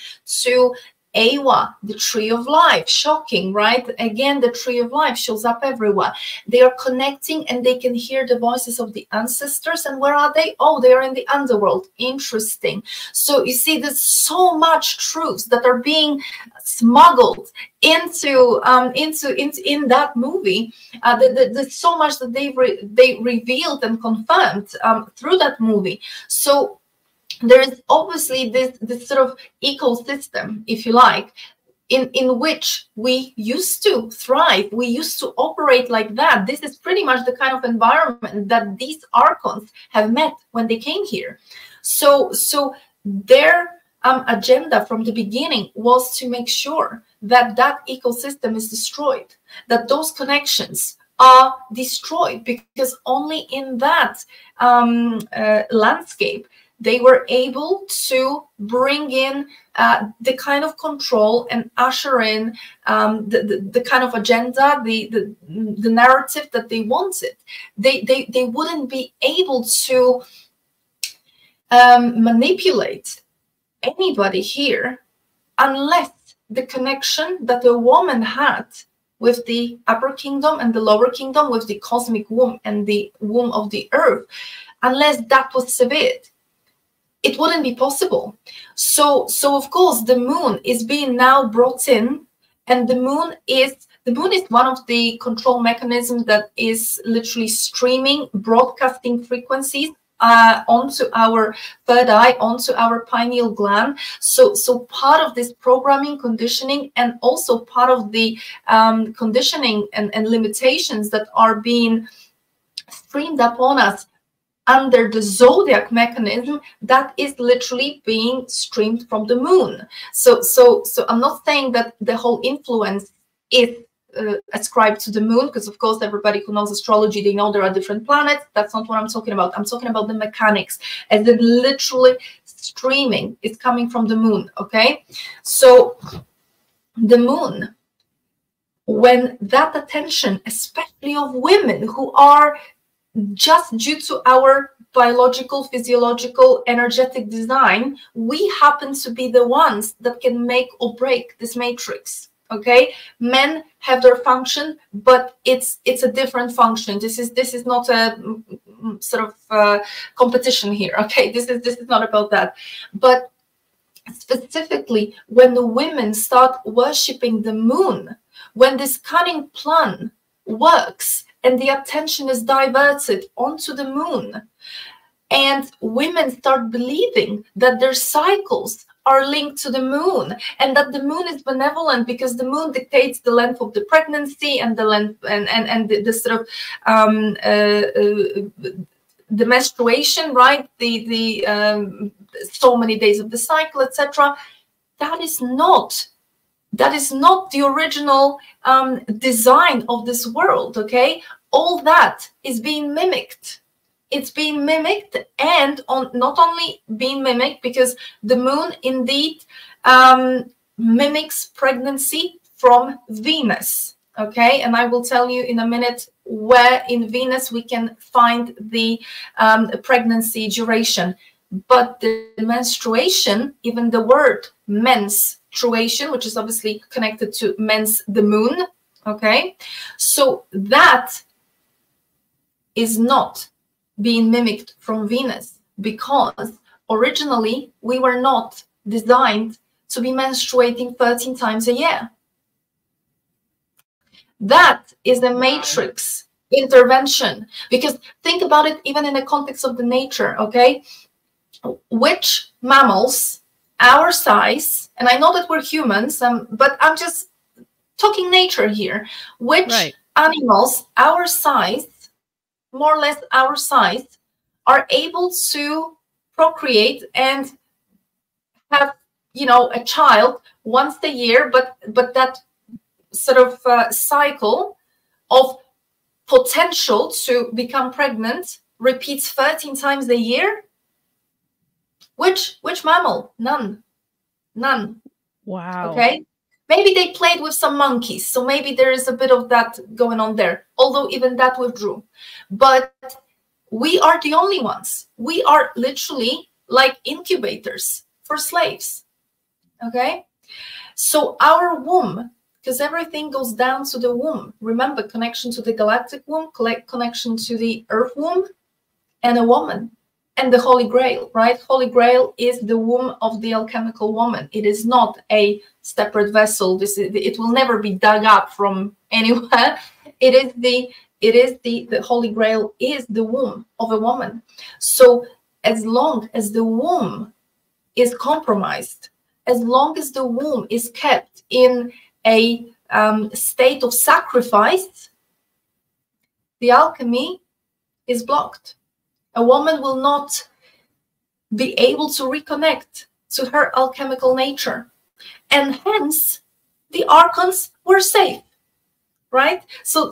to Awa, the tree of life. Shocking, right? Again, the tree of life shows up everywhere. They are connecting, and they can hear the voices of the ancestors. And where are they? Oh, they are in the underworld. Interesting. So you see, there's so much truths that are being smuggled into in that movie. There's so much that they revealed and confirmed through that movie. So there is obviously this sort of ecosystem, if you like, in which we used to thrive, we used to operate like that. This is pretty much the kind of environment that these archons have met when they came here. So their agenda from the beginning was to make sure that that ecosystem is destroyed, that those connections are destroyed, because only in that landscape they were able to bring in the kind of control and usher in the kind of agenda, the narrative that they wanted. They wouldn't be able to manipulate anybody here unless the connection that a woman had with the upper kingdom and the lower kingdom, with the cosmic womb and the womb of the earth, unless that was severed, it wouldn't be possible. So of course the moon is being now brought in, and the moon is one of the control mechanisms that is literally streaming, broadcasting frequencies onto our third eye, onto our pineal gland. So part of this programming, conditioning, and also part of the conditioning and limitations that are being streamed upon us under the zodiac mechanism, that is literally being streamed from the moon. So I'm not saying that the whole influence is ascribed to the moon, because of course everybody who knows astrology, they know there are different planets. That's not what I'm talking about. I'm talking about the mechanics, as in literally streaming is coming from the moon. Okay, so the moon, when that attention, especially of women who are, just due to our biological, physiological, energetic design, we happen to be the ones that can make or break this matrix. Okay, men have their function, but it's a different function. This is not a sort of competition here. Okay, this is not about that. But specifically, when the women start worshiping the moon, when this cunning plan works and the attention is diverted onto the moon, and women start believing that their cycles are linked to the moon, and that the moon is benevolent because the moon dictates the length of the pregnancy and the length and the sort of the menstruation, right? The so many days of the cycle, etc. That is not the original design of this world. Okay, all that is being mimicked. It's being mimicked, and not only being mimicked, because the moon indeed mimics pregnancy from Venus. Okay, and I will tell you in a minute where in Venus we can find the pregnancy duration. But the menstruation, even the word menstruation, which is obviously connected to mens, the moon. Okay, so that is not being mimicked from Venus, because originally we were not designed to be menstruating 13 times a year. That is a matrix intervention, because think about it even in the context of the nature. Okay, which mammals our size, and I know that we're humans, but I'm just talking nature here, which animals our size, more or less our size, are able to procreate and have, you know, a child once a year, but that sort of cycle of potential to become pregnant repeats 13 times a year? Which mammal? None. Wow. Okay, maybe they played with some monkeys, so maybe there is a bit of that going on there, although even that withdrew. But we are the only ones. We are literally like incubators for slaves. Okay, so our womb, because everything goes down to the womb. Remember, connection to the galactic womb, connection to the earth womb, and a woman. And the Holy Grail, right? Holy Grail is the womb of the alchemical woman. It is not a separate vessel. It will never be dug up from anywhere. The Holy Grail is the womb of a woman. So as long as the womb is compromised, as long as the womb is kept in a state of sacrifice, the alchemy is blocked. A woman will not be able to reconnect to her alchemical nature. And hence, the archons were safe, right? So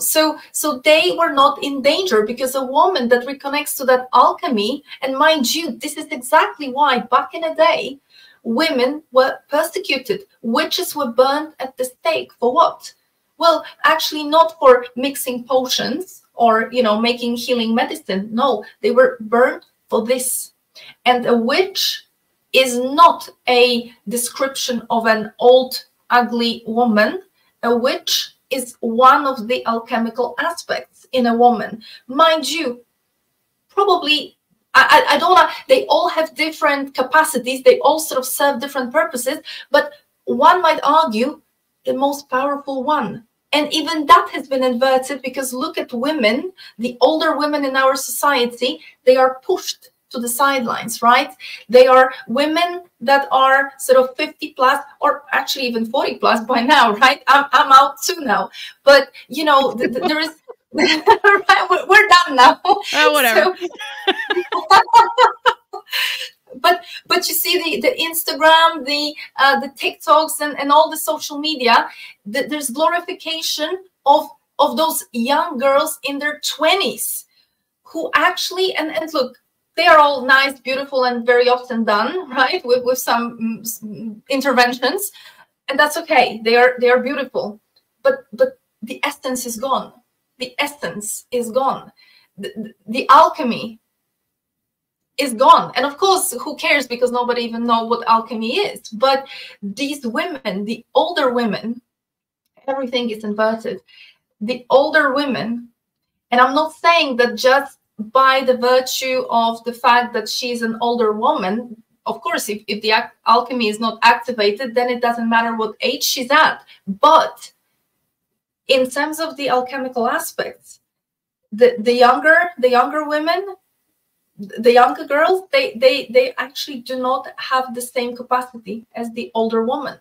they were not in danger, because a woman that reconnects to that alchemy, and mind you, this is exactly why back in the day, women were persecuted. Witches were burned at the stake. For what? Well, actually not for mixing potions or, you know, making healing medicine. No, they were burned for this. And a witch is not a description of an old, ugly woman. A witch is one of the alchemical aspects in a woman. Mind you, probably, I don't know, they all have different capacities. They all sort of serve different purposes, but one might argue the most powerful one. And even that has been inverted, because look at women, the older women in our society, they are pushed to the sidelines, right? They are women that are sort of 50 plus, or actually even 40 plus by now, right? I'm out too now. But, you know, there is, right, we're done now. Oh, whatever. But you see the Instagram, the TikToks, and all the social media, there's glorification of those young girls in their 20s who actually, and look, they are all nice, beautiful, and very often done, right, with some interventions, and that's okay. They are beautiful, but the essence is gone. The essence is gone. The alchemy is gone. And of course, who cares, because nobody even knows what alchemy is. But these women, the older women, everything is inverted. The older women, and I'm not saying that just by the virtue of the fact that she's an older woman. Of course, if the alchemy is not activated, then it doesn't matter what age she's at. But in terms of the alchemical aspects, the younger women, the younger girls, they actually do not have the same capacity as the older woman.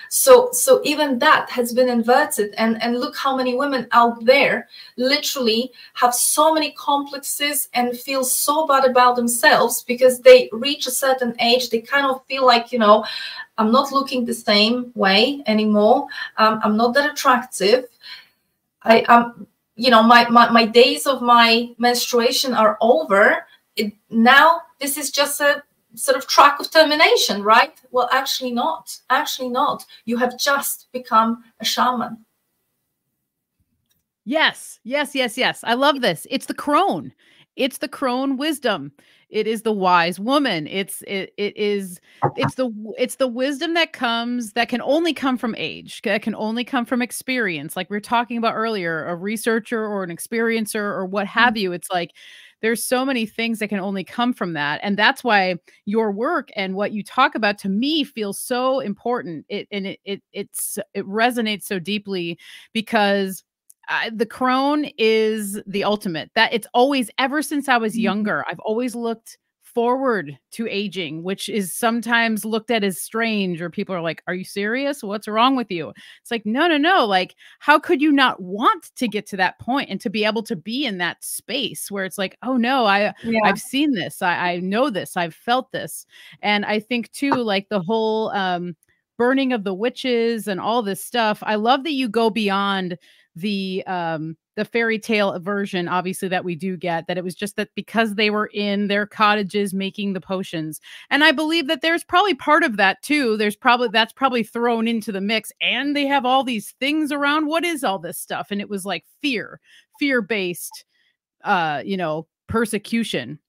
So even that has been inverted, and look how many women out there literally have so many complexes and feel so bad about themselves because they reach a certain age. They kind of feel like, you know, I'm not looking the same way anymore. I'm not that attractive. You know, my days of my menstruation are over. Now this is just a sort of track of termination, right? Well, actually not. Actually not. You have just become a shaman. Yes, yes, yes, yes. I love this. It's the crone. It's the crone wisdom. It is the wise woman. It's the wisdom that can only come from age, that can only come from experience. Like we were talking about earlier, a researcher or an experiencer or what have you. It's like there's so many things that can only come from that. And that's why your work and what you talk about to me feels so important. It resonates so deeply because the crone is the ultimate. That it's always, ever since I was younger, I've always looked forward to aging, which is sometimes looked at as strange, or people are like, are you serious? What's wrong with you? It's like, no. Like, how could you not want to get to that point and to be able to be in that space where it's like, oh no, I've seen this. I know this. I've felt this. And I think too, like the whole burning of the witches and all this stuff. I love that you go beyond the fairy tale version, obviously, that we do get, that it was just that because they were in their cottages making the potions. And I believe that there's probably part of that too. That's probably thrown into the mix, and they have all these things around. What is all this stuff? And it was like fear-based, persecution,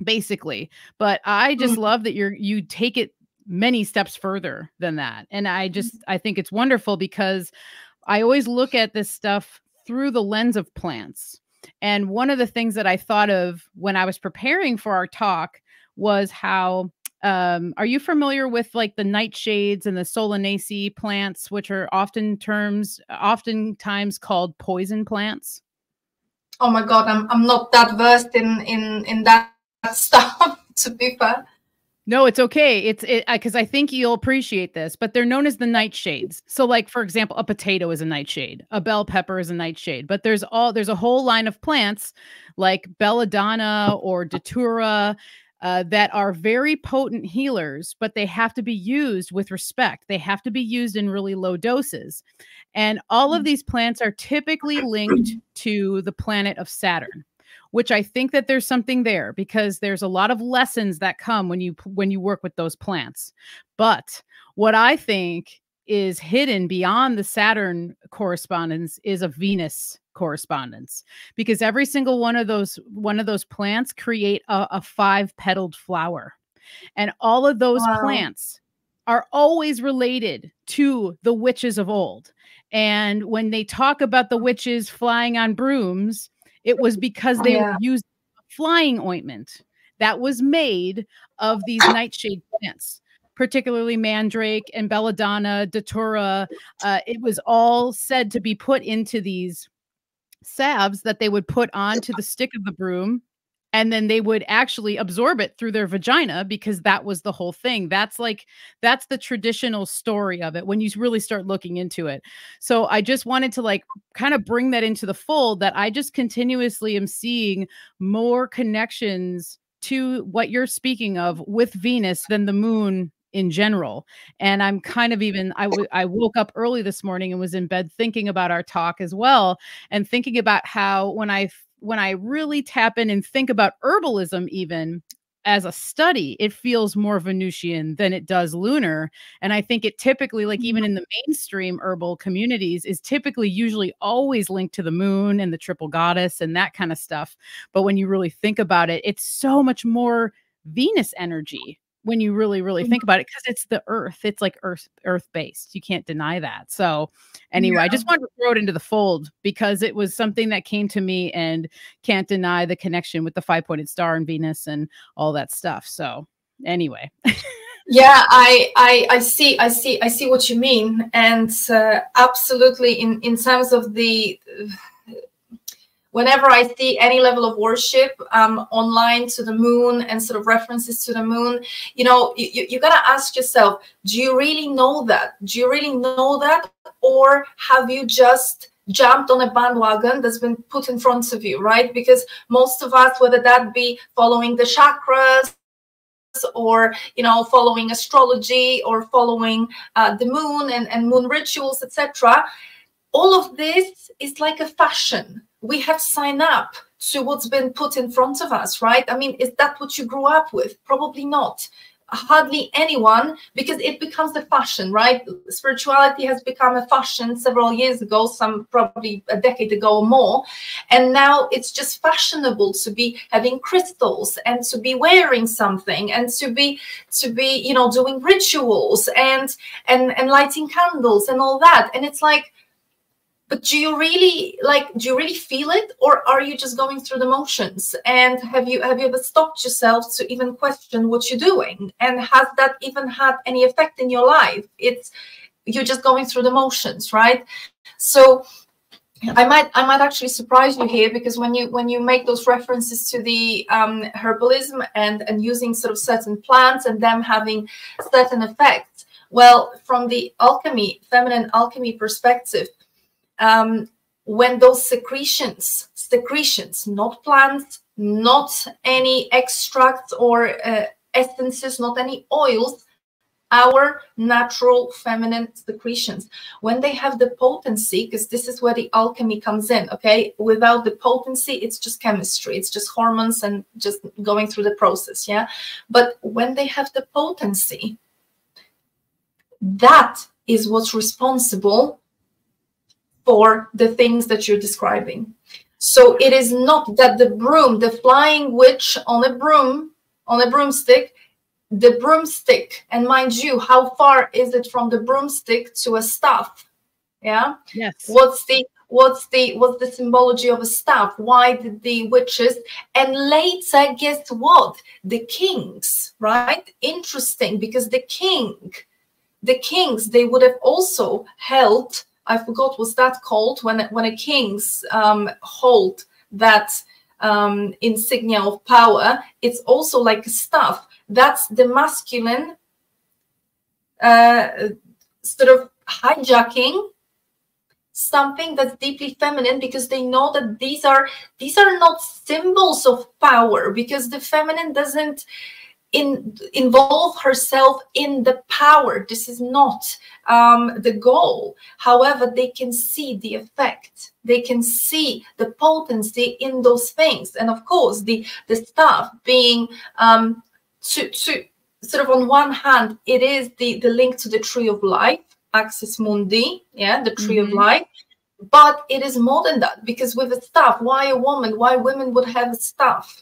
basically. But I just love that you take it many steps further than that. And I think it's wonderful because I always look at this stuff through the lens of plants. And one of the things that I thought of when I was preparing for our talk was how, are you familiar with like the nightshades and the solanaceae plants, which are oftentimes called poison plants? Oh my God, I'm not that versed in that stuff, to be fair. No, it's okay. It's because I think you'll appreciate this, but they're known as the nightshades. So, like for example, a potato is a nightshade, a bell pepper is a nightshade, but there's a whole line of plants like belladonna or datura that are very potent healers, but they have to be used with respect. They have to be used in really low doses, and all of these plants are typically linked to the planet of Saturn, which I think that there's something there because there's a lot of lessons that come when you work with those plants. But what I think is hidden beyond the Saturn correspondence is a Venus correspondence, because every single one of those plants create a 5-petaled flower, and all of those Wow. plants are always related to the witches of old. And when they talk about the witches flying on brooms, it was because they Yeah. used a flying ointment that was made of these nightshade plants, particularly mandrake and belladonna, datura. It was all said to be put into these salves that they would put onto the stick of the broom, and then they would actually absorb it through their vagina, because that was the whole thing. That's the traditional story of it when you really start looking into it. So I just wanted to like kind of bring that into the fold, that I just continuously am seeing more connections to what you're speaking of with Venus than the moon in general. And I'm kind of even, I woke up early this morning and was in bed thinking about our talk as well, and thinking about how when I really tap in and think about herbalism, even as a study, it feels more Venusian than it does lunar. And I think it typically, like even in the mainstream herbal communities, is typically usually always linked to the moon and the triple goddess and that kind of stuff. But when you really think about it, it's so much more Venus energy when you really think about it, because it's the earth. It's like earth based. You can't deny that. So anyway, I just wanted to throw it into the fold because it was something that came to me, and can't deny the connection with the 5-pointed star and Venus and all that stuff. So anyway. Yeah, I see what you mean. And absolutely in terms of the whenever I see any level of worship online to the moon and sort of references to the moon, you know, you got to ask yourself, do you really know that? Do you really know that? Or have you just jumped on a bandwagon that's been put in front of you, right? Because most of us, whether that be following the chakras, or following astrology, or following the moon and moon rituals, etc., all of this is like a fashion. We have signed up to what's been put in front of us, right? I mean, is that what you grew up with? Probably not. Hardly anyone, because it becomes a fashion, right? Spirituality has become a fashion several years ago, some probably a decade ago or more. And now it's just fashionable to be having crystals and to be wearing something and to be doing rituals and lighting candles and all that. And it's like, but do you really feel it, or are you just going through the motions? And have you ever stopped yourself to even question what you're doing? And has that even had any effect in your life? You're just going through the motions, right? So I might actually surprise you here, because when you make those references to the herbalism and using sort of certain plants and them having certain effects, well, from the feminine alchemy perspective, when those secretions, not plants, not any extracts or essences, not any oils, our natural feminine secretions, when they have the potency, because this is where the alchemy comes in, okay? Without the potency, it's just chemistry, it's just hormones and just going through the process, yeah? But when they have the potency, that is what's responsible for the things that you're describing. So it is not that the flying witch on a broomstick, the broomstick, and mind you, how far is it from the broomstick to a staff? Yeah. Yes. What's the symbology of a staff? Why did the witches, and later, guess what? The kings, right? Interesting, because the kings, they would have also held, I forgot what's that called, when a king's hold that insignia of power. It's also like a staff. That's the masculine sort of hijacking something that's deeply feminine, because they know that these are not symbols of power, because the feminine doesn't involve herself in the power. This is not the goal. However, they can see the effect. They can see the potency in those things. And of course, the staff being to sort of, on one hand, it is the link to the tree of life, Axis Mundi, yeah, the tree of life. But it is more than that, because with a staff, why a woman? Why women would have a staff?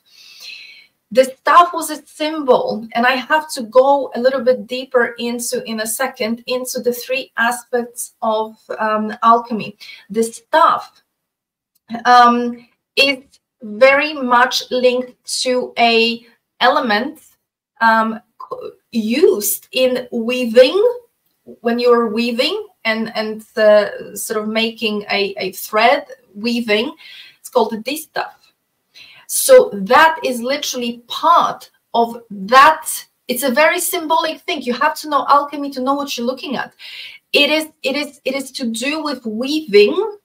The staff was a symbol, and I have to go a little bit deeper into, in a second, into the three aspects of alchemy. The staff is very much linked to a element used in weaving, when you're weaving and sort of making a thread, weaving. It's called a distaff. So that is literally part of that. It's a very symbolic thing. You have to know alchemy to know what you're looking at. It is to do with weaving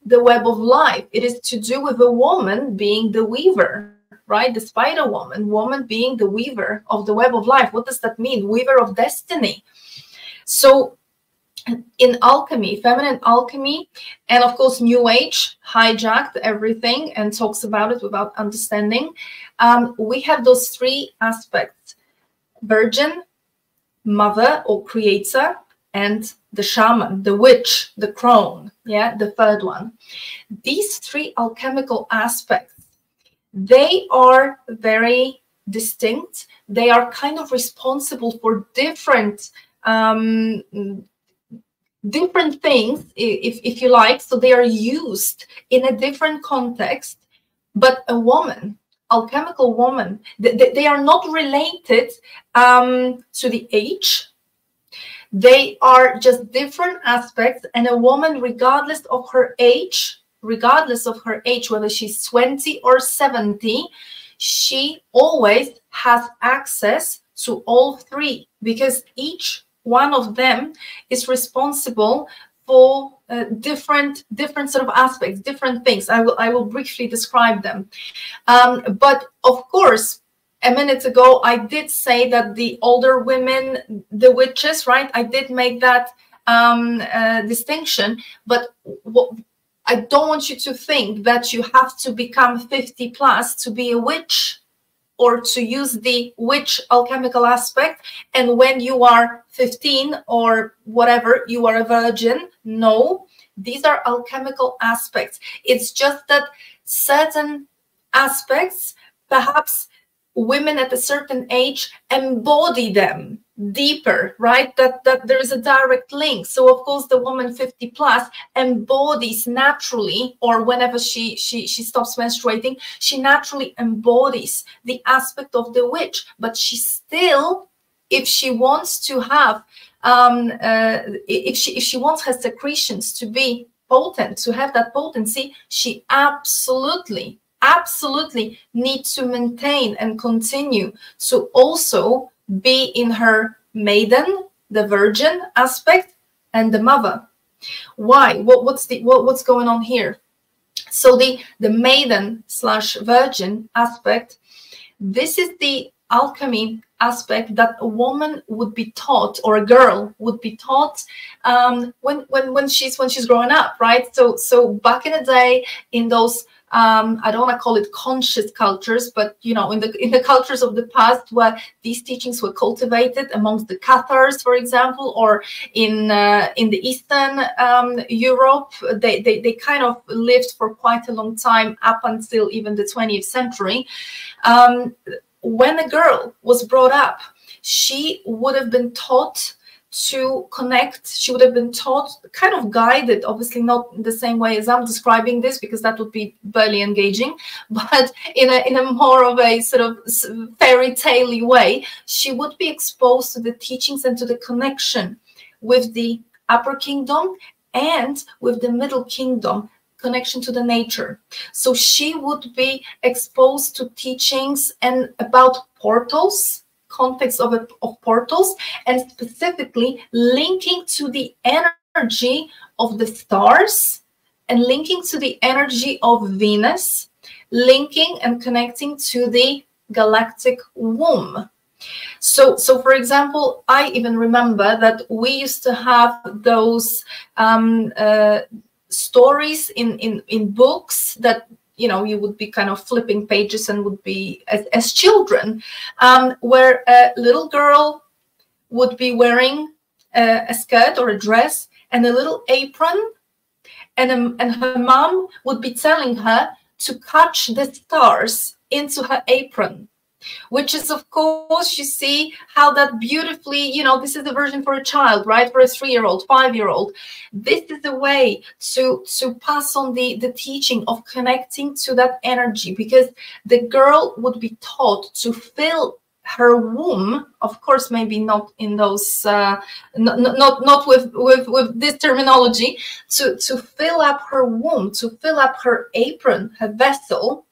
the web of life. It is to do with a woman being the weaver, right? The spider woman being the weaver of the web of life. What does that mean? Weaver of destiny. So in alchemy, feminine alchemy, and of course New Age hijacked everything and talks about it without understanding. We have those three aspects: virgin, mother or creator, and the shaman, the witch, the crone, yeah, the third one. These three alchemical aspects, they are very distinct. They are kind of responsible for different things, if you like. So they are used in a different context. But a woman, alchemical woman, they are not related to the age. They are just different aspects. And a woman, regardless of her age, whether she's 20 or 70, she always has access to all three, because each one of them is responsible for different sort of aspects, different things. I will briefly describe them. But of course, a minute ago, I did say that the older women, the witches, right? I did make that distinction. But I don't want you to think that you have to become 50 plus to be a witch, or to use the witch alchemical aspect, and when you are 15 or whatever, you are a virgin. No, these are alchemical aspects. It's just that certain aspects, perhaps women at a certain age embody them deeper, right? That there is a direct link. So of course the woman 50 plus embodies naturally, or whenever she stops menstruating, she naturally embodies the aspect of the witch. But she still, if she wants to have if she wants her secretions to be potent, to have that potency, she absolutely needs to maintain and continue to also be in her maiden, the virgin aspect, and the mother. Why? What's going on here? So the maiden / virgin aspect, this is the alchemy aspect that a woman would be taught, or a girl would be taught when she's growing up, right? So back in the day, in those I don't want to call it conscious cultures, but in the cultures of the past, where these teachings were cultivated amongst the Cathars, for example, or in the Eastern Europe, they kind of lived for quite a long time, up until even the 20th century. When a girl was brought up, she would have been taught to connect. She would have been taught, kind of guided, obviously not the same way as I'm describing this, because that would be barely engaging, but in a more of a sort of fairy tale-y way. She would be exposed to the teachings and to the connection with the upper kingdom and with the middle kingdom, connection to the nature. So she would be exposed to teachings and about portals, context of portals, and specifically linking to the energy of the stars and linking to the energy of Venus, linking and connecting to the galactic womb. So for example, I even remember that we used to have those stories in books that, you know, you would be kind of flipping pages and would be as children, where a little girl would be wearing a skirt or a dress and a little apron, and her mom would be telling her to catch the stars into her apron, which is, of course, you see how that beautifully, you know, this is the version for a child, right? For a 3-year-old, 5-year-old. This is a way to pass on the teaching of connecting to that energy, because the girl would be taught to fill her womb, of course, maybe not in those, not with this terminology, to fill up her womb, to fill up her apron, her vessel,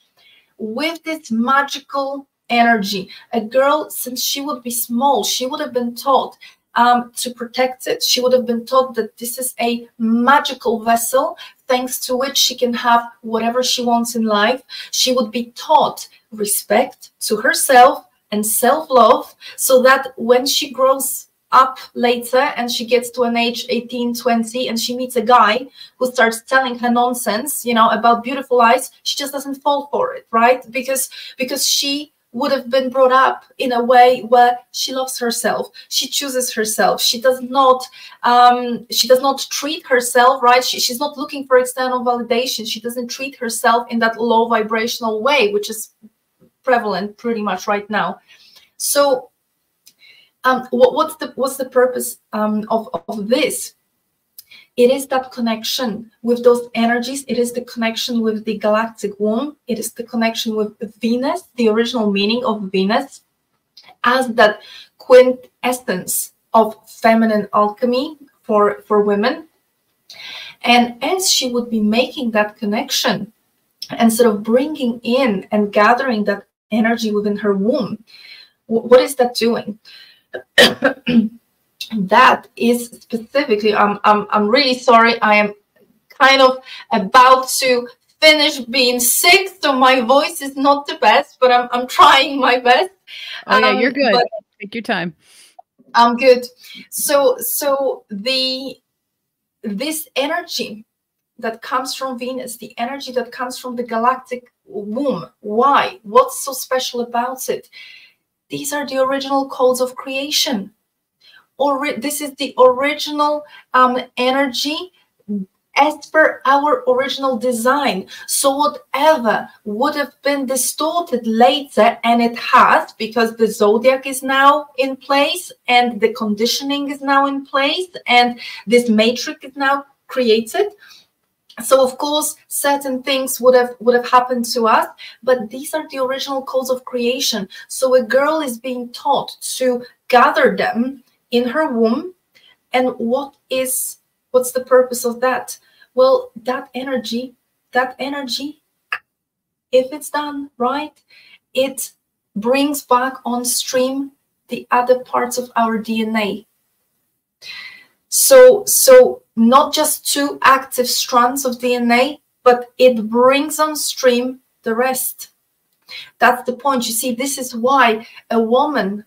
with this magical energy. A girl, since she would be small, she would have been taught to protect it. She would have been taught that this is a magical vessel, thanks to which she can have whatever she wants in life. She would be taught respect to herself and self-love, so that when she grows up later and she gets to an age 18, 20, and she meets a guy who starts telling her nonsense, you know, about beautiful eyes, she just doesn't fall for it, right? Because she would have been brought up in a way where she loves herself, she chooses herself, she does not treat herself, right? She's not looking for external validation. She doesn't treat herself in that low vibrational way, which is prevalent pretty much right now. So what's the purpose of this? It is that connection with those energies. It is the connection with the galactic womb. It is the connection with Venus, the original meaning of Venus, as that quintessence of feminine alchemy for women. And as she would be making that connection and sort of bringing in and gathering that energy within her womb, what is that doing? That is specifically, I'm really sorry, I am kind of about to finish being sick, so my voice is not the best, but I'm trying my best. Oh yeah, you're good. Take your time. I'm good. So this energy that comes from Venus, the energy that comes from the galactic womb, why? What's so special about it? These are the original codes of creation. This is the original energy as per our original design. So whatever would have been distorted later, and it has, because the zodiac is now in place and the conditioning is now in place and this matrix is now created. So of course, certain things would have happened to us, but these are the original codes of creation. So a girl is being taught to gather them in her womb. And what's the purpose of that? Well, that energy, if it's done right, it brings back on stream the other parts of our DNA. So not just 2 active strands of DNA, but it brings on stream the rest. That's the point. You see, this is why a woman,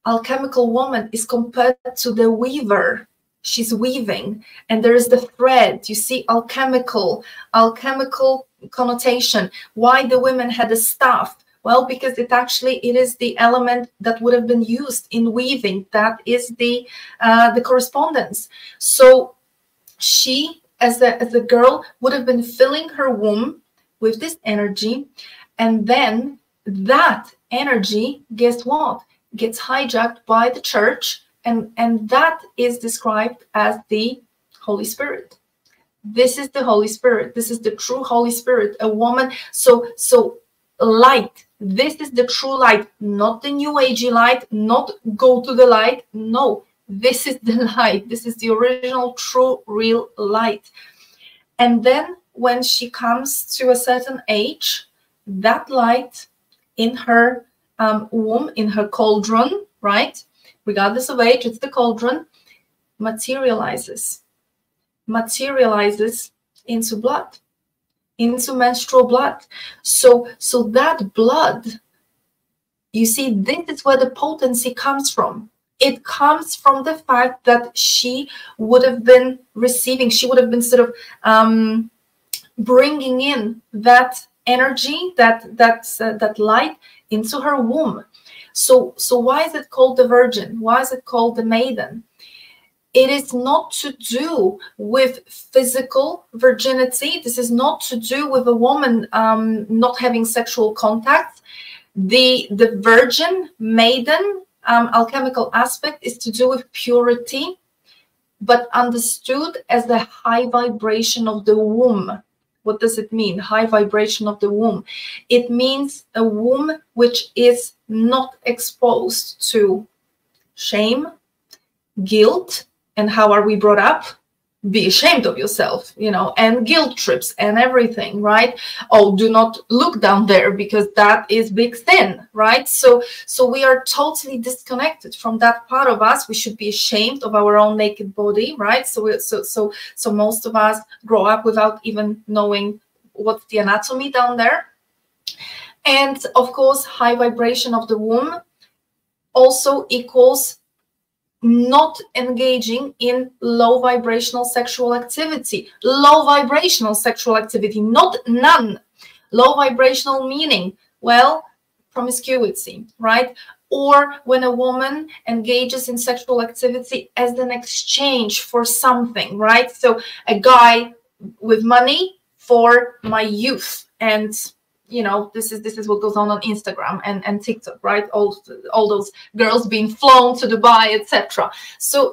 alchemical woman, is compared to the weaver. She's weaving, and there is the thread. You see, alchemical connotation. Why the women had a staff? Well, because it is the element that would have been used in weaving. That is the correspondence. So she, as a girl, would have been filling her womb with this energy, and then that energy, guess what, gets hijacked by the church, and that is described as the Holy Spirit. This is the Holy Spirit. This is the true Holy Spirit. A woman. So light. This is the true light, not the new agey light, not go to the light. No, this is the light. This is the original, true, real light. And then when she comes to a certain age, that light in her womb, in her cauldron, right? Regardless of age, it's the cauldron, materializes into blood, into menstrual blood. So that blood, you see, this is where the potency comes from. It comes from the fact that she would have been receiving, she would have been sort of bringing in that energy, that light into her womb. So why is it called the virgin? Why is it called the maiden? It is not to do with physical virginity. This is not to do with a woman not having sexual contact. The virgin, maiden, alchemical aspect is to do with purity, but understood as the high vibration of the womb. What does it mean? High vibration of the womb. It means a womb which is not exposed to shame, guilt, and how are we brought up? Be ashamed of yourself, you know, and guilt trips and everything, right? Oh, do not look down there because that is big sin, right? So we are totally disconnected from that part of us. We should be ashamed of our own naked body, right? So most of us grow up without even knowing what's the anatomy down there. And of course, high vibration of the womb also equals not engaging in low vibrational sexual activity. Low vibrational sexual activity, not none. Low vibrational meaning, well, promiscuity, right? Or when a woman engages in sexual activity as an exchange for something, right? So a guy with money for my youth, and you know, this is what goes on Instagram and TikTok, right? All those girls being flown to Dubai, etc. So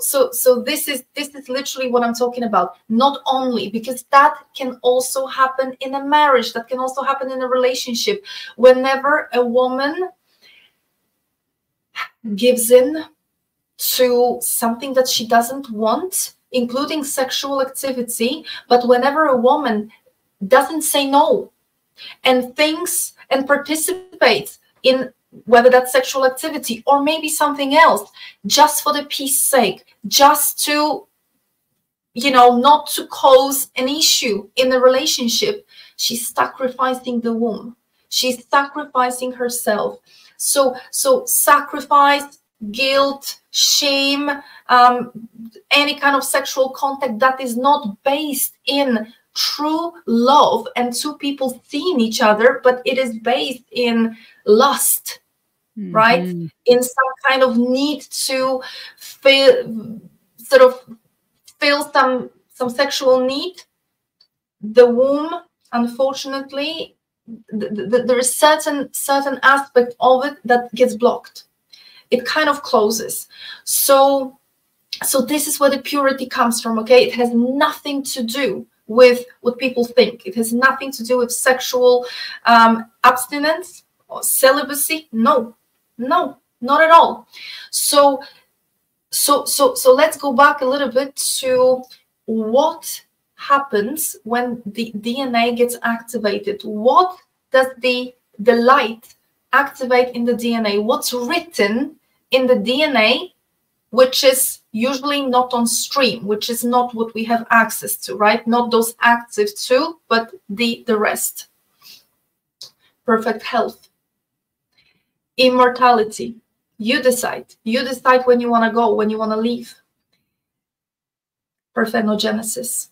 this is literally what I'm talking about. Not only, because that can also happen in a marriage, that can also happen in a relationship. Whenever a woman gives in to something that she doesn't want, including sexual activity, but whenever a woman doesn't say no, and thinks and participates in whether that's sexual activity or maybe something else, just for the peace sake, just to, you know, not to cause an issue in the relationship, she's sacrificing the womb. She's sacrificing herself. So sacrifice, guilt, shame, any kind of sexual contact that is not based in true love and two people seeing each other, but it is based in lust, right? In some kind of need to feel some sexual need. The womb, unfortunately, there is certain aspect of it that gets blocked. It kind of closes. So this is where the purity comes from, okay? It has nothing to do with what people think. It has nothing to do with sexual abstinence or celibacy. No, not at all. So let's go back a little bit to what happens when the DNA gets activated. What does the light activate in the DNA? What's written in the DNA, which is usually not on stream, which is not what we have access to, right? Not those active too, but the rest. Perfect health. Immortality. You decide. You decide when you want to go, when you want to leave. Parthenogenesis.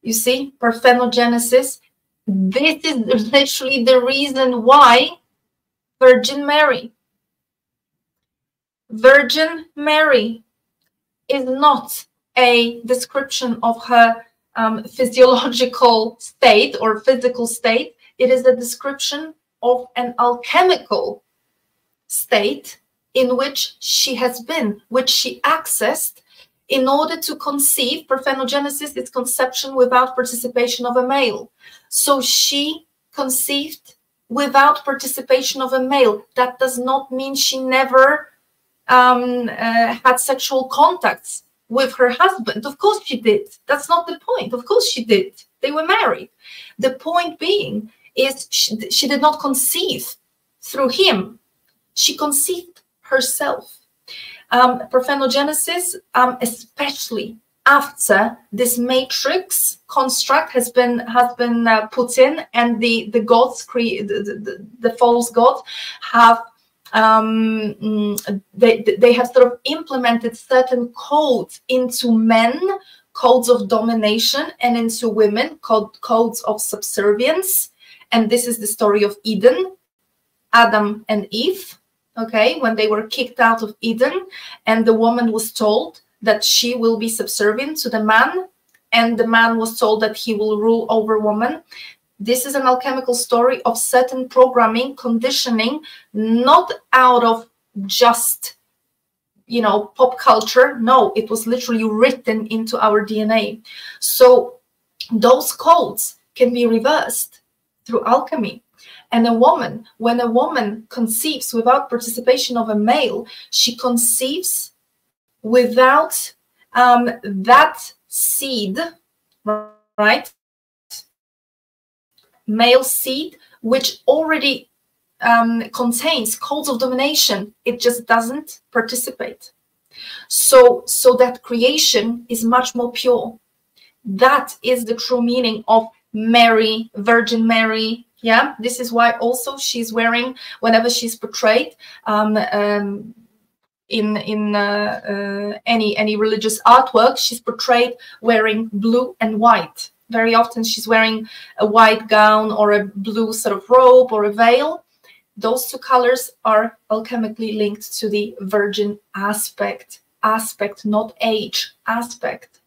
You see, parthenogenesis. This is literally the reason why Virgin Mary is not a description of her physiological state or physical state. It is a description of an alchemical state in which she has been, which she accessed in order to conceive. Parthenogenesis is conception without participation of a male. So she conceived without participation of a male. That does not mean she never had sexual contacts with her husband. Of course she did. That's not the point. Of course she did. They were married. The point being is she did not conceive through him. She conceived herself. Parthenogenesis, especially after this matrix construct has been put in, and the gods, the false gods, have they have sort of implemented certain codes into men, codes of domination, and into women, codes of subservience. And this is the story of Eden, Adam and Eve. Okay, when they were kicked out of Eden, and the woman was told that she will be subservient to the man, and the man was told that he will rule over woman. This is an alchemical story of certain programming, conditioning, not out of just, you know, pop culture. No, it was literally written into our DNA. So those codes can be reversed through alchemy. And a woman, when a woman conceives without participation of a male, she conceives without that seed, right? Male seed, which already contains codes of domination. It just doesn't participate. So that creation is much more pure. That is the true meaning of Mary, Virgin Mary. Yeah, this is why also she's wearing, whenever she's portrayed in any religious artwork, she's portrayed wearing blue and white. Very often she's wearing a white gown or a blue sort of robe or a veil. Those two colors are alchemically linked to the virgin aspect, not age, aspect.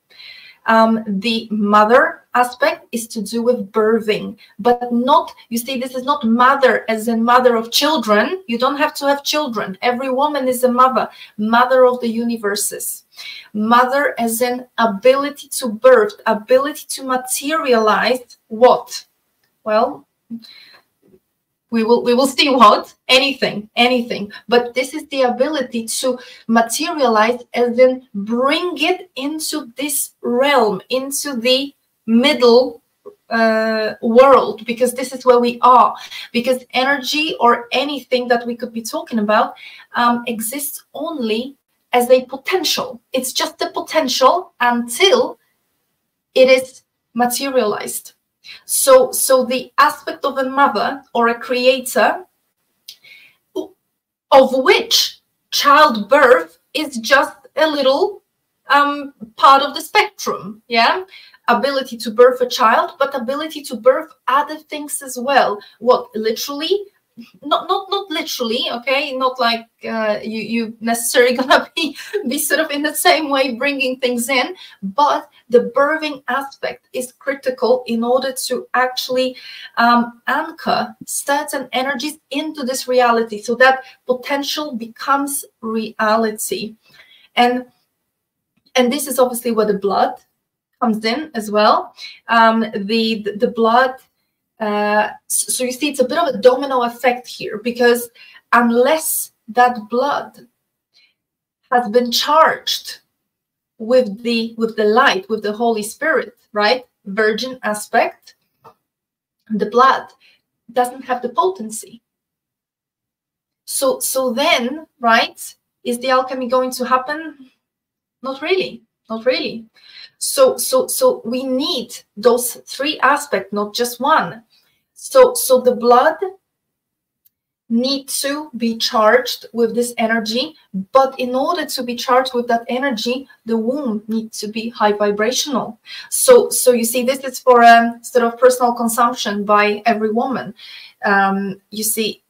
The mother aspect is to do with birthing, but not, you see, this is not mother as in mother of children. You don't have to have children. Every woman is a mother, mother of the universes. Mother as in ability to birth, ability to materialize what? Well, we will see what, anything, but this is the ability to materialize, as in bring it into this realm, into the middle world, because this is where we are, because energy or anything that we could be talking about exists only as a potential. It's just a potential until it is materialized. So the aspect of a mother or a creator, of which childbirth is just a little part of the spectrum, yeah? Ability to birth a child, but ability to birth other things as well. What, literally? Not literally, okay? Not like you necessarily gonna be sort of in the same way bringing things in, but the birthing aspect is critical in order to actually anchor certain energies into this reality, so that potential becomes reality. And this is obviously where the blood comes in as well. The blood. So you see, it's a bit of a domino effect here, because unless that blood has been charged with the light, with the Holy Spirit, right, virgin aspect, the blood doesn't have the potency. So then, right, is the alchemy going to happen? Not really, not really. So we need those three aspects, not just one. So the blood needs to be charged with this energy, but in order to be charged with that energy, the womb needs to be high vibrational. So you see, this is for a sort of personal consumption by every woman. You see,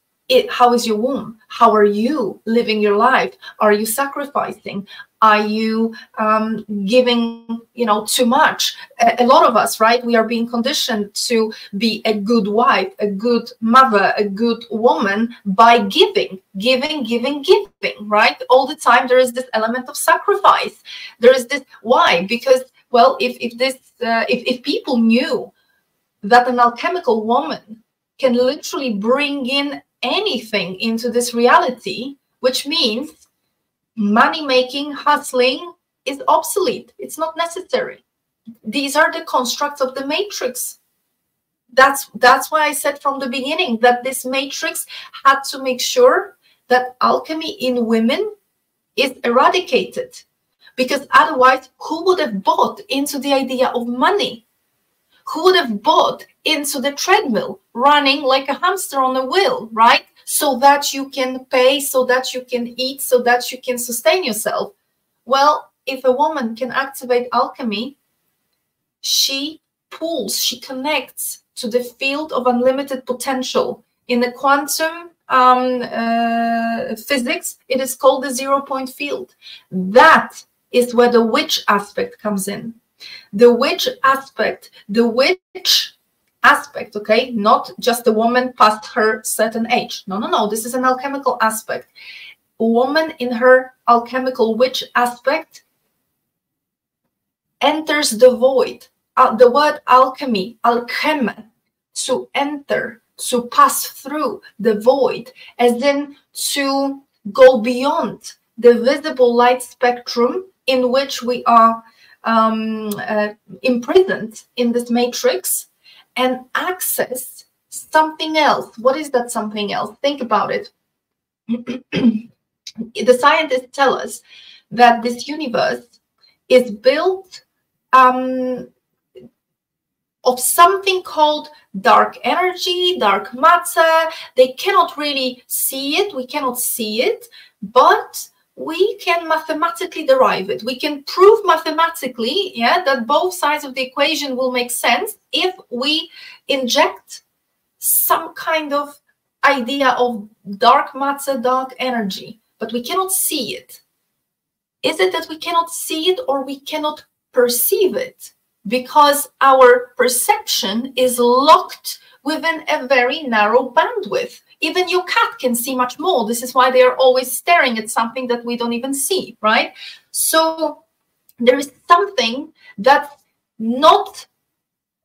how is your womb? How are you living your life? Are you sacrificing? Are you giving, too much? A lot of us, right? We are being conditioned to be a good wife, a good mother, a good woman by giving, right? All the time there is this element of sacrifice. There is this. Why? Because, well, if people knew that an alchemical woman can literally bring in anything into this reality, which means money making, hustling, is obsolete. It's not necessary. These are the constructs of the matrix. That's why I said from the beginning that this matrix had to make sure that alchemy in women is eradicated, because otherwise, who would have bought into the idea of money? Who would have bought into the treadmill, running like a hamster on a wheel, right? So that you can pay, so that you can eat, so that you can sustain yourself. Well, if a woman can activate alchemy, she pulls, she connects to the field of unlimited potential. In the quantum physics, it is called the 0-point field. That is where the witch aspect comes in. The witch aspect, okay, not just a woman past her certain age. No, no, no, this is an alchemical aspect. A woman in her alchemical witch aspect enters the void. The word alchemy, alcheme, to enter, to pass through the void, as in to go beyond the visible light spectrum in which we are imprisoned in this matrix, and access something else. What is that something else? Think about it. The scientists tell us that this universe is built of something called dark energy, dark matter. They cannot really see it. We cannot see it, but we can mathematically derive it. We can prove mathematically, yeah, that both sides of the equation will make sense if we inject some kind of idea of dark matter, dark energy, but we cannot see it. Is it that we cannot see it, or we cannot perceive it? Because our perception is locked within a very narrow bandwidth. Even your cat can see much more. This is why they are always staring at something that we don't even see, right? So there is something that's not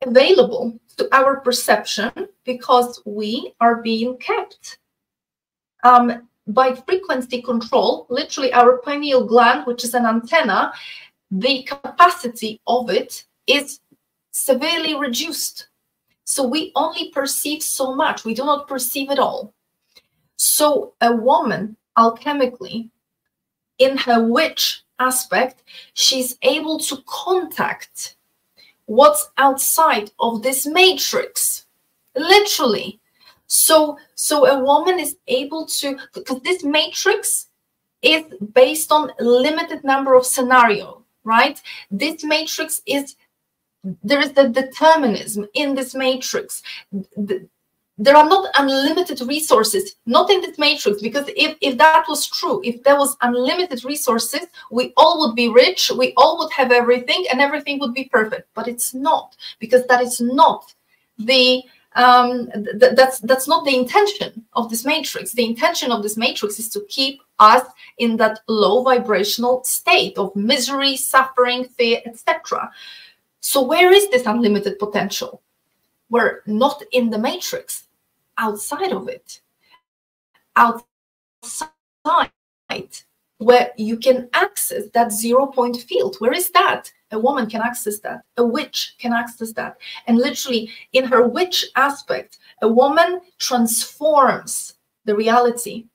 available to our perception because we are being kept by frequency control. Literally, our pineal gland, which is an antenna, the capacity of it is severely reduced. So we only perceive so much. We do not perceive it all. So a woman, alchemically, in her witch aspect, she's able to contact what's outside of this matrix, literally. So a woman is able to, because this matrix is based on a limited number of scenarios, right? This matrix is, there is the determinism in this matrix. There are not unlimited resources, not in this matrix, because if that was true, if there was unlimited resources, we all would be rich, we all would have everything, and everything would be perfect. But it's not, because that is not the that's not the intention of this matrix. The intention of this matrix is to keep us in that low vibrational state of misery, suffering, fear, etc. So where is this unlimited potential? We're not in the matrix, outside of it. Outside, where you can access that 0-point field. Where is that? A woman can access that. A witch can access that. And literally, in her witch aspect, a woman transforms the reality,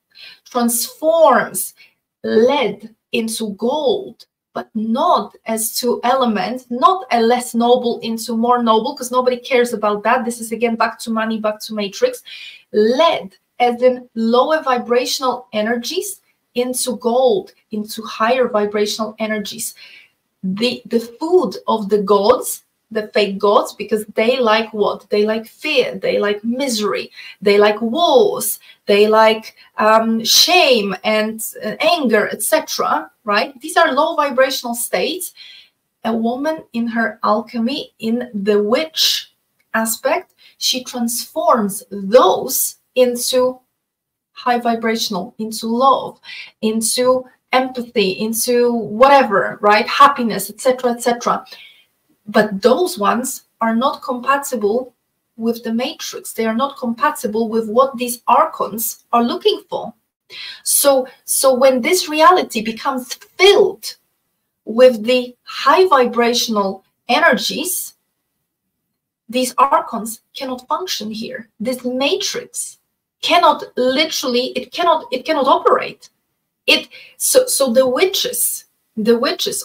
transforms lead into gold, but not as two elements, not a less noble into more noble, because nobody cares about that. This is again back to money, back to matrix. Lead as in lower vibrational energies into gold, into higher vibrational energies. The food of the gods, the fake gods, because they like what? They like fear, they like misery, they like wars, they like shame and anger, etc. Right? These are low vibrational states. A woman in her alchemy, in the witch aspect, she transforms those into high vibrational, into love, into empathy, into whatever, right? Happiness, etc., etc. But those ones are not compatible with the matrix. They are not compatible with what these archons are looking for. So when this reality becomes filled with the high vibrational energies, these archons cannot function here. This matrix cannot literally, it cannot operate. So the witches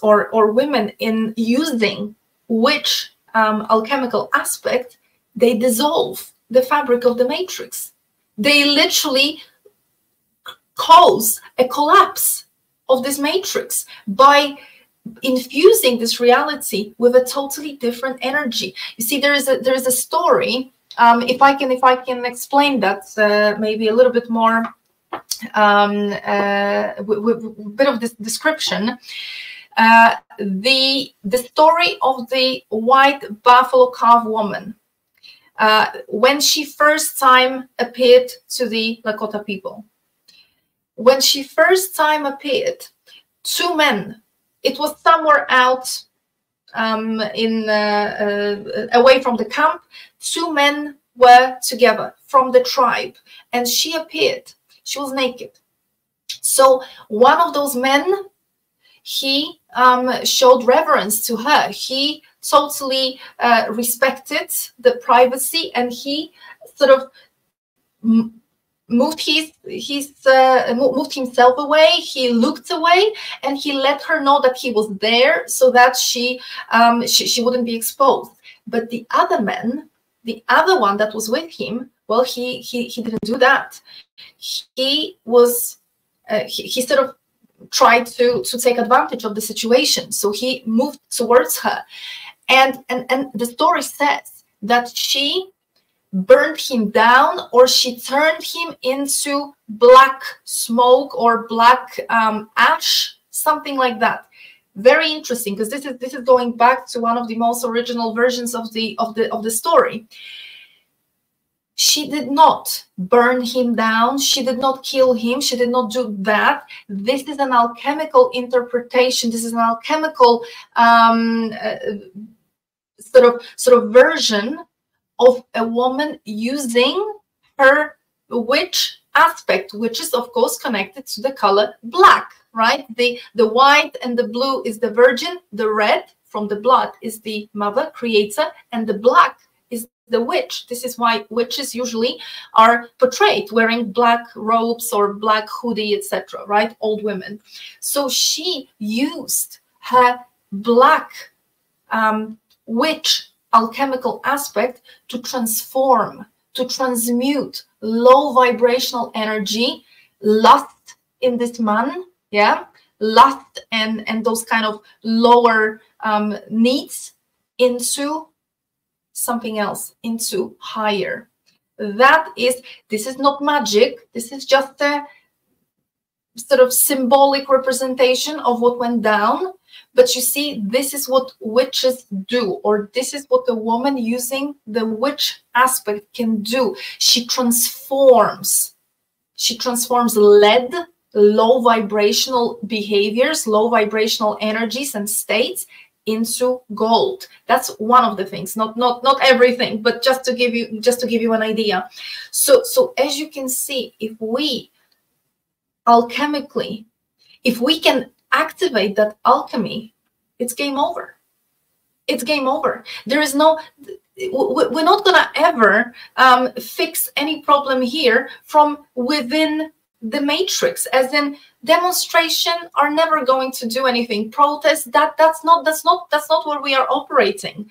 or women in using witch alchemical aspect, they dissolve the fabric of the matrix. They literally cause a collapse of this matrix by infusing this reality with a totally different energy. You see, there is a story. If I can explain that maybe a little bit more with a bit of this description. The story of the white buffalo calf woman, when she first time appeared to the Lakota people. When she first time appeared, two men, it was somewhere out away from the camp, two men were together from the tribe, and she appeared. She was naked. So one of those men, he showed reverence to her. He totally respected the privacy, and he sort of moved himself away. He looked away, and he let her know that he was there, so that she wouldn't be exposed. But the other man, the other one that was with him, well, he didn't do that. He was he sort of tried to take advantage of the situation. So he moved towards her, and the story says that she burned him down, or she turned him into black smoke or black ash, something like that. Very interesting, because this is going back to one of the most original versions of the story. She did not burn him down. She did not kill him. She did not do that. This is an alchemical interpretation. This is an alchemical sort of version of a woman using her witch aspect, which is of course connected to the color black, right? The white and the blue is the virgin, the red from the blood is the mother creator, and the black is the witch. This is why witches usually are portrayed wearing black robes or black hoodie, etc., right? Old women. So she used her black witch alchemical aspect to transform, to transmute low vibrational energy, lust in this man, yeah, lust and those kind of lower needs into something else, into higher. This is not magic. This is just a sort of symbolic representation of what went down. But you see, this is what witches do, or this is what a woman using the witch aspect can do. She transforms lead, low vibrational behaviors, low vibrational energies and states into gold. That's one of the things, not everything, but just to give you an idea. So as you can see, if we alchemically, if we can activate that alchemy, it's game over. It's game over. There is no, we're not gonna ever fix any problem here from within the matrix, as in demonstration are never going to do anything. Protest, that's not where we are operating.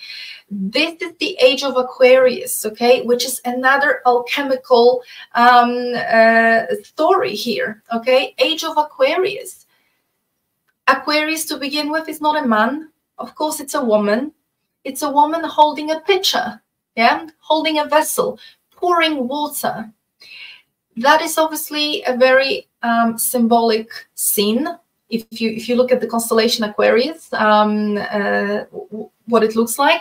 This is the age of Aquarius, okay, which is another alchemical story here, okay? Age of Aquarius. Aquarius, to begin with, is not a man. Of course, it's a woman. It's a woman holding a pitcher, yeah, holding a vessel, pouring water. That is obviously a very symbolic scene. If you look at the constellation Aquarius, what it looks like,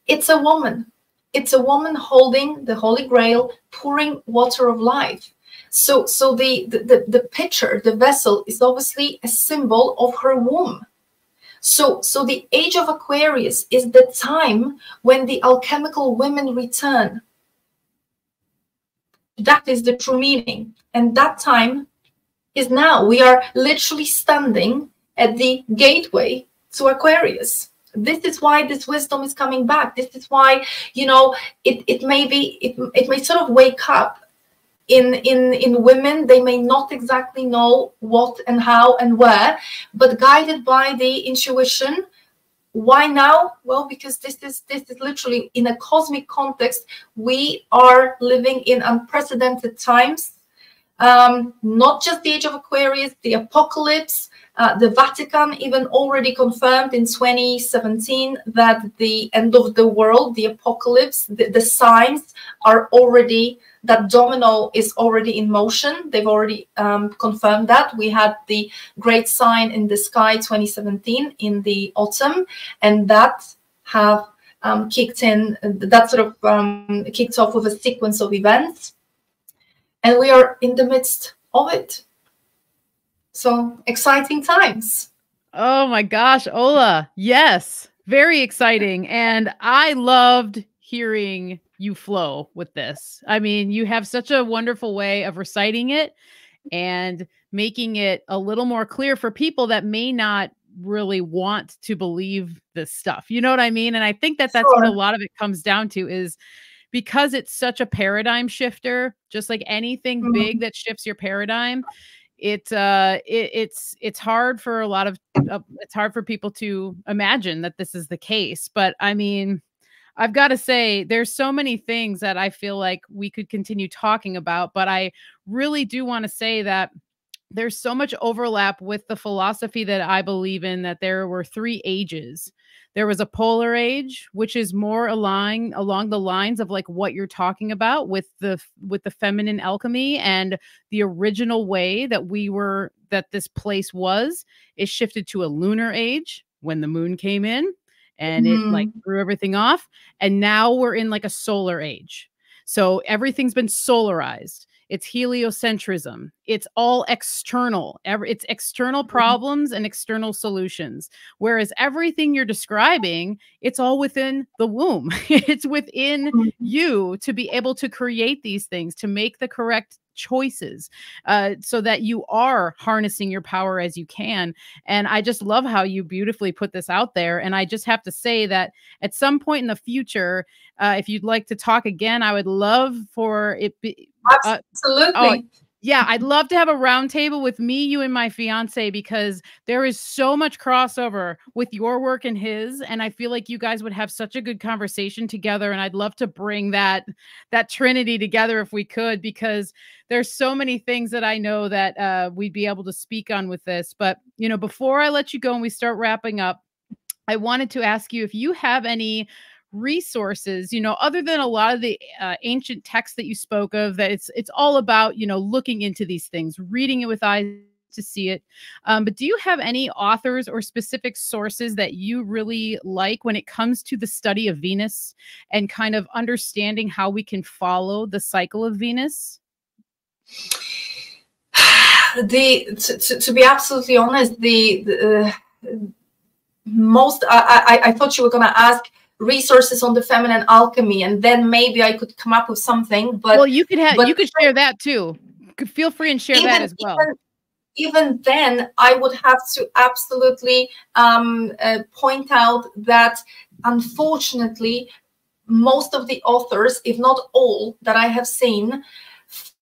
it's a woman. It's a woman holding the Holy Grail, pouring water of life. So the pitcher, the vessel, is obviously a symbol of her womb. So the age of Aquarius is the time when the alchemical women return. That is the true meaning. And that time is now. We are literally standing at the gateway to Aquarius. This is why this wisdom is coming back. This is why, you know, it may sort of wake up in women. They may not exactly know what and how and where, but guided by the intuition. Why now? Well, because this is literally, in a cosmic context, we are living in unprecedented times. Not just the age of Aquarius, the apocalypse. The Vatican even already confirmed in 2017 that the end of the world, the apocalypse, the signs are already, that domino is already in motion. They've already confirmed that. We had the great sign in the sky 2017 in the autumn, and that have kicked in, that sort of kicked off with a sequence of events. And we are in the midst of it. So exciting times. Oh my gosh, Ola. Yes, very exciting. And I loved hearing you flow with this. I mean, you have such a wonderful way of reciting it and making it a little more clear for people that may not really want to believe this stuff. You know what I mean? And I think that that's what a lot of it comes down to, is because it's such a paradigm shifter, just like anything big that shifts your paradigm. It's hard for a lot of it's hard for people to imagine that this is the case. But I mean, I've got to say, there's so many things that I feel like we could continue talking about, but I really do want to say that there's so much overlap with the philosophy that I believe in, that there were 3 ages. There was a polar age, which is more along the lines of like what you're talking about with the feminine alchemy, and the original way that this place was, is shifted to a lunar age when the moon came in and it like threw everything off. And now we're in like a solar age. So everything's been solarized. It's heliocentrism. It's all external. It's external problems and external solutions. Whereas everything you're describing, it's all within the womb. It's within you to be able to create these things, to make the correct choices, so that you are harnessing your power as you can. And I just love how you beautifully put this out there. And I just have to say that at some point in the future, if you'd like to talk again, I would love for it. Absolutely. Oh, yeah, I'd love to have a roundtable with me, you, and my fiance, because there is so much crossover with your work and his, and I feel like you guys would have such a good conversation together. And I'd love to bring that trinity together if we could, because there's so many things that I know that we'd be able to speak on with this. But you know, before I let you go and we start wrapping up, I wanted to ask you if you have any resources, you know, other than a lot of the ancient texts that you spoke of, that it's all about, you know, looking into these things, reading it with eyes to see it. But do you have any authors or specific sources that you really like when it comes to the study of Venus and kind of understanding how we can follow the cycle of Venus? To be absolutely honest, the most, I thought you were going to ask resources on the feminine alchemy, and then maybe I could come up with something. But well, you could share that too. Feel free and share that as well. Even then, I would have to absolutely point out that, unfortunately, most of the authors, if not all, that I have seen,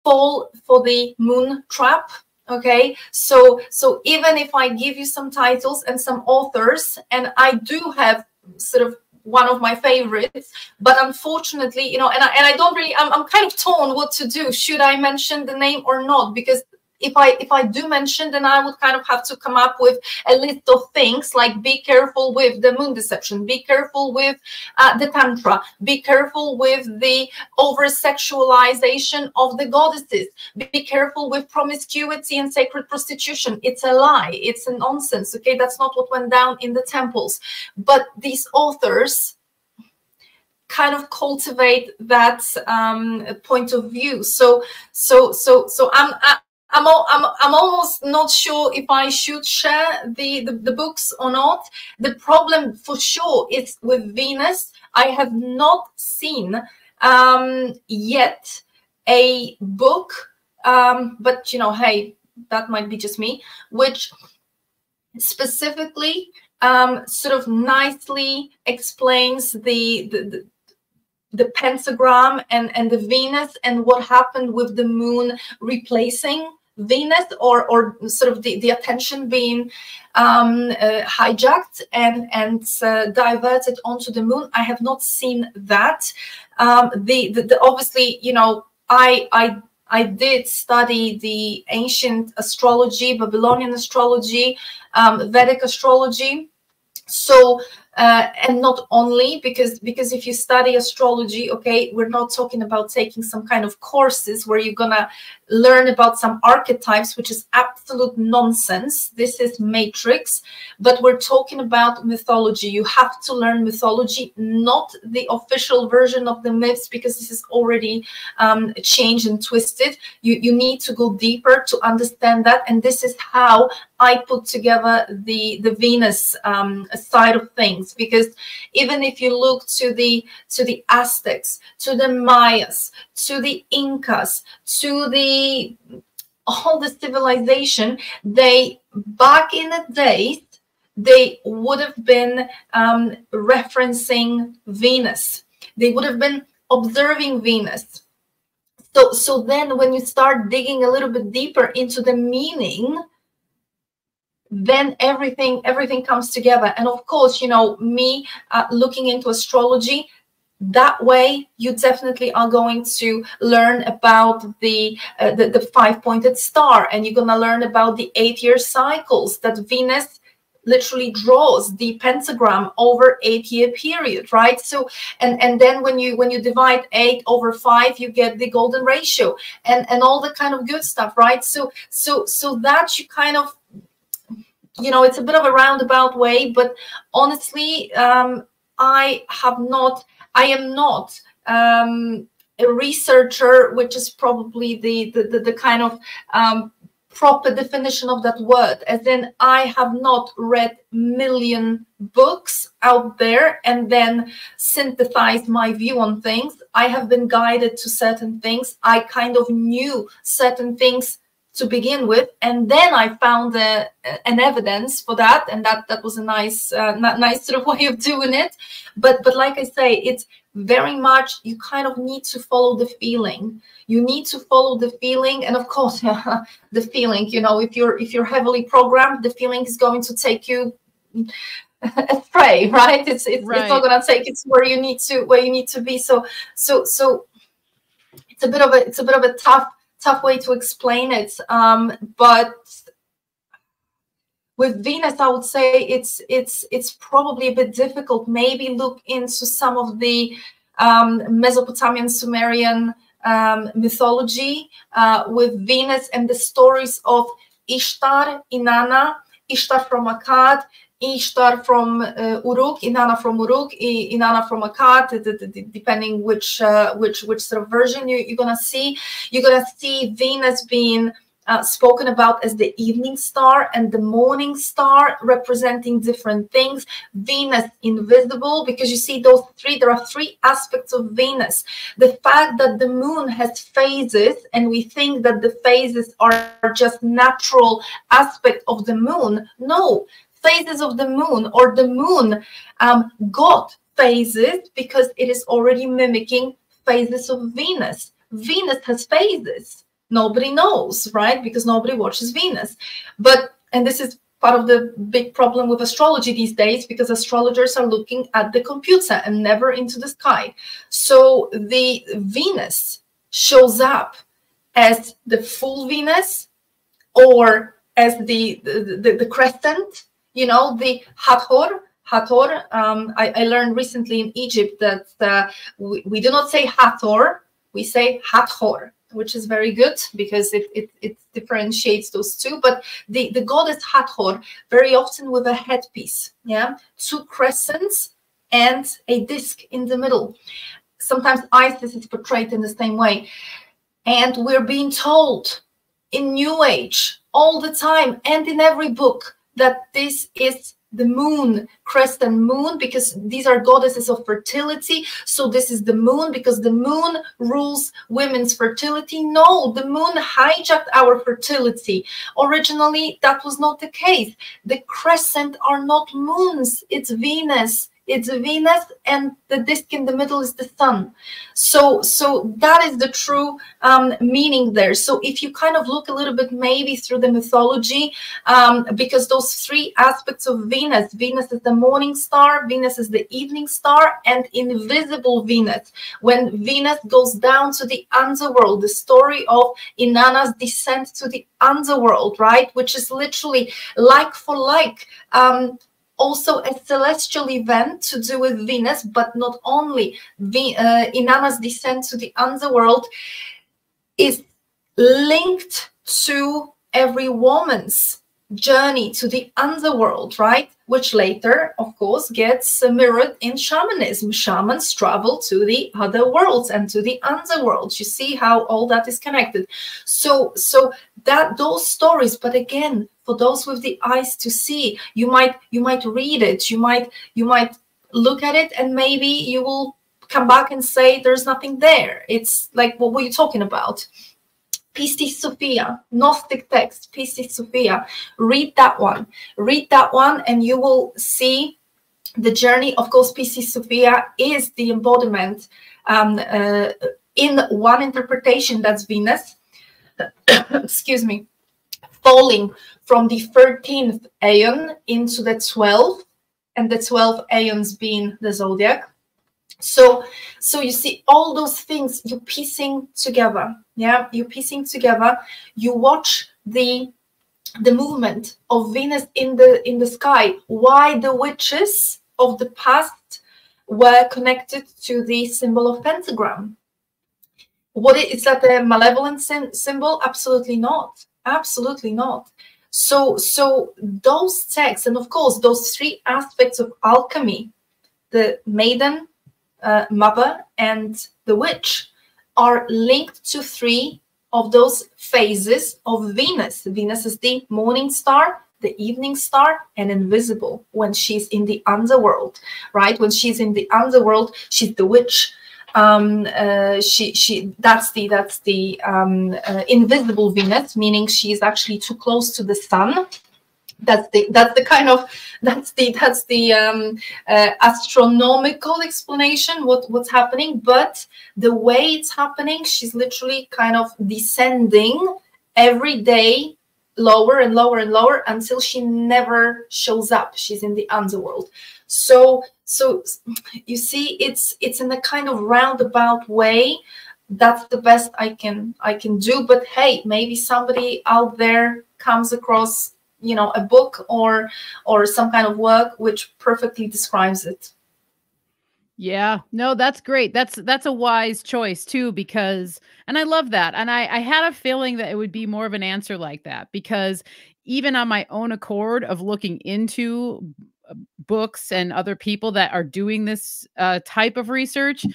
fall for the moon trap. Okay, so even if I give you some titles and some authors, and I do have sort of one of my favorites, but unfortunately, you know, and I don't really, I'm kind of torn what to do. Should I mention the name or not? Because if I do mention, then I would kind of have to come up with a list of things like, be careful with the moon deception, be careful with the tantra, be careful with the over-sexualization of the goddesses, be careful with promiscuity and sacred prostitution. It's a lie. It's a nonsense. Okay, that's not what went down in the temples. But these authors kind of cultivate that point of view. So I'm almost not sure if I should share the books or not. The problem for sure is with Venus. I have not seen yet a book, but you know, hey, that might be just me, which specifically sort of nicely explains the pentagram and the Venus and what happened with the moon replacing Venus, or sort of the attention being hijacked and diverted onto the moon. I have not seen that. Obviously, you know, I did study the ancient astrology, Babylonian astrology, Vedic astrology. So, and not only because if you study astrology, okay, we're not talking about taking some kind of courses where you're gonna learn about some archetypes, which is absolute nonsense. This is matrix, but we're talking about mythology. You have to learn mythology, not the official version of the myths, because this is already changed and twisted. You need to go deeper to understand that, and this is how I put together the Venus side of things. Because even if you look to the Aztecs, to the Mayas, to the Incas, to all the civilization, they back in the days, they would have been referencing Venus. They would have been observing Venus. So then when you start digging a little bit deeper into the meaning, then everything comes together. And of course, you know, me looking into astrology, that way you definitely are going to learn about the 5-pointed star, and you're going to learn about the 8-year cycles that Venus literally draws the pentagram over 8-year period, right? So and then when you divide 8 over 5, you get the golden ratio and all the kind of good stuff, right? So that you kind of, you know, it's a bit of a roundabout way, but honestly, I am not a researcher, which is probably the kind of proper definition of that word. As in, I have not read million books out there and then synthesized my view on things. I have been guided to certain things. I kind of knew certain things to begin with, and then I found an evidence for that, and that was a nice sort of way of doing it. But like I say, it's very much, you kind of need to follow the feeling. You need to follow the feeling, and of course, the feeling. You know, if you're heavily programmed, the feeling is going to take you astray, right? It's not going to take it where you need to be. So it's a bit of a tough way to explain it, but with Venus, I would say it's probably a bit difficult. Maybe look into some of the Mesopotamian, Sumerian mythology with Venus and the stories of Ishtar, Inanna, Ishtar from Akkad, Ishtar from Uruk, Inanna from Uruk, Inanna from Akkad, depending which sort of version you're gonna see. You're gonna see Venus being spoken about as the evening star and the morning star, representing different things. Venus invisible, because you see those three, there are 3 aspects of Venus. The fact that the moon has phases, and we think that the phases are just natural aspect of the moon. No, phases of the moon, or the moon got phases because it is already mimicking phases of Venus. Venus has phases. Nobody knows, right? Because nobody watches Venus. And this is part of the big problem with astrology these days, because astrologers are looking at the computer and never into the sky. So the Venus shows up as the full Venus, or as the crescent, you know, the Hathor. I learned recently in Egypt that we do not say Hathor, we say Hathor, which is very good because it differentiates those two. But the goddess Hathor, very often with a headpiece, 2 crescents and a disc in the middle. Sometimes Isis is portrayed in the same way. And we're being told in New Age all the time and in every book that this is the moon, crescent moon, because these are goddesses of fertility. So this is the moon because the moon rules women's fertility. No, the moon hijacked our fertility. Originally, that was not the case. The crescent are not moons, it's Venus. It's Venus, and the disk in the middle is the sun. So that is the true meaning there. So if you kind of look a little bit maybe through the mythology, because those three aspects of Venus, Venus is the morning star, Venus is the evening star, and invisible Venus. When Venus goes down to the underworld, the story of Inanna's descent to the underworld, right? Which is literally like for like. Also a celestial event to do with Venus, but not only. Inanna's descent to the underworld is linked to every woman's journey to the underworld, right? Which later, of course, gets mirrored in shamanism. Shamans travel to the other worlds and to the underworld. You see how all that is connected. So that those stories, but again, for those with the eyes to see, you might read it, you might look at it, and maybe you will come back and say there's nothing there. It's like, what were you talking about? Pistis Sophia, Gnostic text, Pistis Sophia. Read that one, and you will see the journey. Of course, Pistis Sophia is the embodiment in one interpretation, that's Venus, excuse me, falling from the 13th aeon into the 12th, and the 12 aeons being the zodiac. So you see all those things you're piecing together. Yeah, you're piecing together. You watch the movement of Venus in the sky. Why the witches of the past were connected to the symbol of pentagram. Is that a malevolent symbol? Absolutely not. Absolutely not. So those texts, and of course those three aspects of alchemy, the maiden, mother, and the witch, are linked to three of those phases of Venus. Venus is the morning star, the evening star, and invisible when she's in the underworld, right? When she's in the underworld, she's the witch. That's the invisible Venus, meaning she's actually too close to the sun. That's the astronomical explanation what's happening. But the way it's happening, she's literally kind of descending every day, lower and lower and lower, until she never shows up. She's in the underworld. So you see, it's in a kind of roundabout way. That's the best I can do. But hey, maybe somebody out there comes across, you know, a book or some kind of work which perfectly describes it. Yeah, no, that's great. That's a wise choice too, because, and I love that. And I had a feeling that it would be more of an answer like that, because even on my own accord of looking into books and other people that are doing this type of research,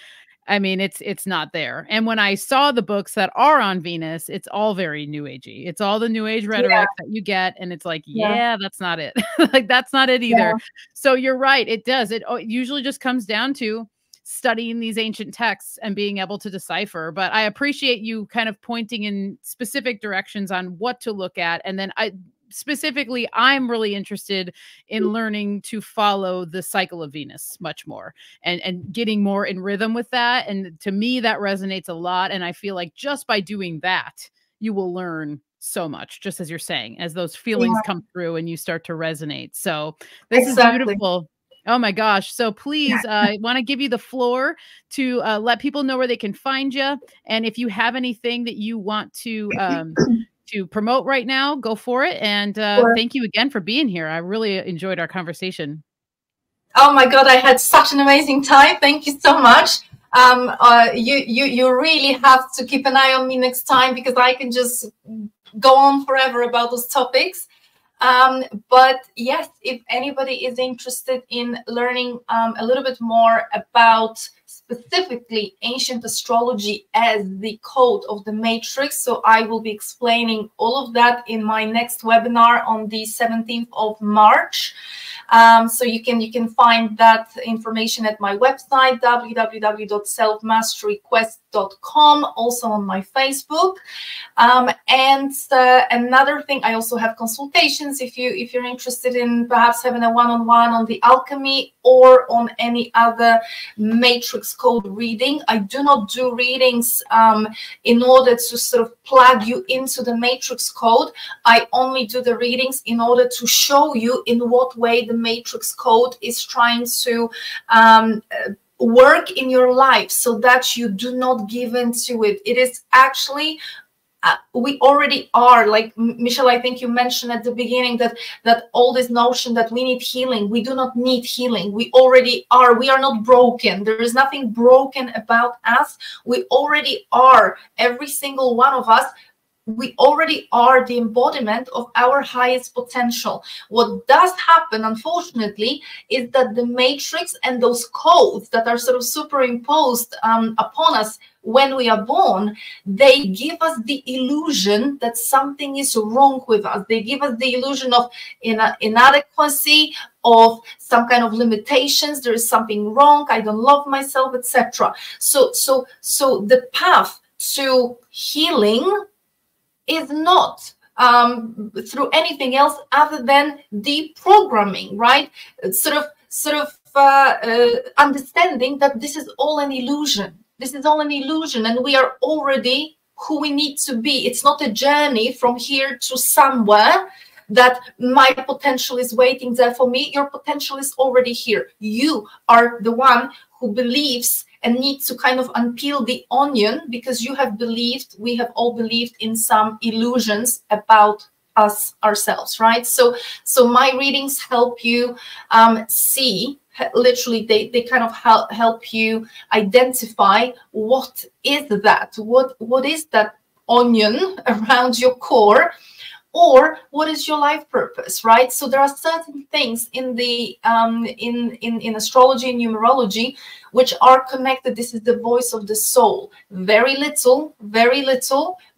I mean, it's not there. And when I saw the books that are on Venus, it's all very new agey. It's all the new age rhetoric that you get. And it's like, yeah, that's not it. Like, that's not it either. So you're right. It does. It usually just comes down to studying these ancient texts and being able to decipher. But I appreciate you kind of pointing in specific directions on what to look at. And then specifically, I'm really interested in learning to follow the cycle of Venus much more and getting more in rhythm with that. And to me, that resonates a lot. And I feel like just by doing that, you will learn so much, just as you're saying, as those feelings come through and you start to resonate. So this is beautiful. Oh my gosh. So please, I want to give you the floor to let people know where they can find you. And if you have anything that you want to promote right now, go for it. And thank you again for being here. I really enjoyed our conversation. Oh my God, I had such an amazing time. Thank you so much. You really have to keep an eye on me next time, because I can just go on forever about those topics. But yes, if anybody is interested in learning a little bit more about specifically ancient astrology as the code of the matrix. So I will be explaining all of that in my next webinar on the 17th of March. So you can find that information at my website, www.selfmasteryquest.com, also on my Facebook. And another thing, I also have consultations if you're interested in perhaps having a one-on-one on the alchemy or on any other matrix code reading. I do not do readings in order to sort of plug you into the matrix code. I only do the readings in order to show you in what way the matrix code is trying to work in your life so that you do not give into it. It is actually we already are, like Michelle, I think you mentioned at the beginning that all this notion that we need healing. We do not need healing. We already are. We are not broken. There is nothing broken about us. We already are, every single one of us. We already are the embodiment of our highest potential. What does happen, unfortunately, is that the matrix and those codes that are sort of superimposed upon us when we are born, they give us the illusion that something is wrong with us. They give us the illusion of inadequacy, of some kind of limitations. There is something wrong. I don't love myself, etc. So the path to healing is not through anything else other than deprogramming, right? Sort of understanding that this is all an illusion. This is all an illusion, and we are already who we need to be. It's not a journey from here to somewhere that my potential is waiting there for me. Your potential is already here. You are the one who believes and needs to kind of unpeel the onion, because you have believed, we have all believed in some illusions about us ourselves, right? So my readings help you see, literally they kind of help you identify what is that, what is that onion around your core, or what is your life purpose, right? So there are certain things in the in astrology and numerology which are connected. This is the voice of the soul. Very little,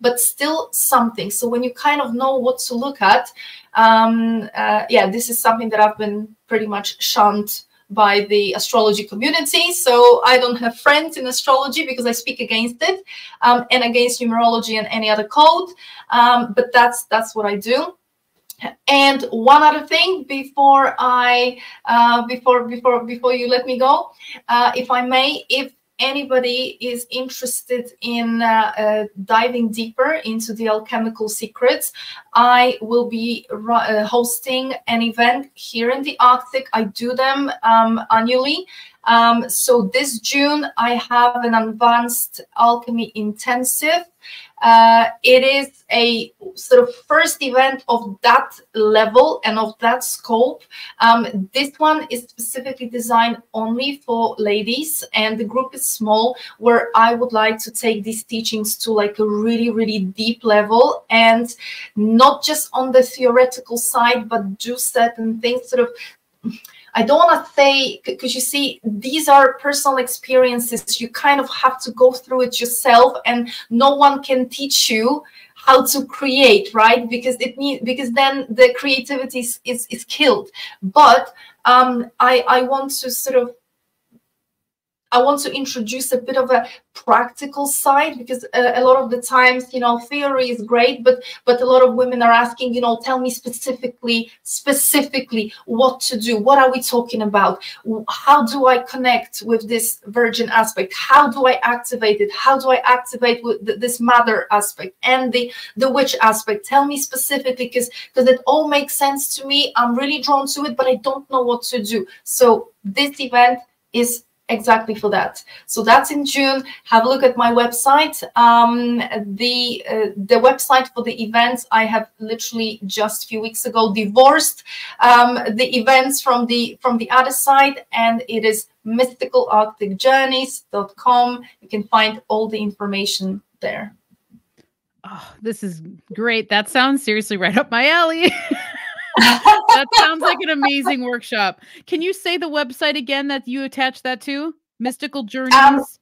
but still something. So when you kind of know what to look at, yeah, this is something that I've been pretty much shunned by the astrology community. So I don't have friends in astrology because I speak against it, and against numerology and any other code. But that's what I do. And one other thing before I before you let me go, if I may, if anybody is interested in diving deeper into the alchemical secrets, I will be hosting an event here in the Arctic. I do them annually. So this June, I have an advanced alchemy intensive. It is a sort of first event of that level and of that scope. This one is specifically designed only for ladies, and the group is small, where I would like to take these teachings to like a really, really deep level, and not just on the theoretical side, but do certain things sort of, I don't want to say, because you see, these are personal experiences. You kind of have to go through it yourself, and no one can teach you how to create, right? Because then the creativity is killed. But I want to sort of, I want to introduce a bit of a practical side, because a lot of the times, you know, theory is great, but a lot of women are asking, you know, tell me specifically what to do. What are we talking about? How do I connect with this virgin aspect? How do I activate it? How do I activate with this mother aspect and the witch aspect? Tell me specifically, because it all makes sense to me. I'm really drawn to it, but I don't know what to do. So this event is exactly for that. So that's in June. Have a look at my website. The website for the events, I have literally just a few weeks ago divorced the events from the other side, and it is mysticalarcticjourneys.com. You can find all the information there. Oh, this is great. That sounds seriously right up my alley. That sounds like an amazing workshop. Can you say the website again that you attach that to? Mystical journeys?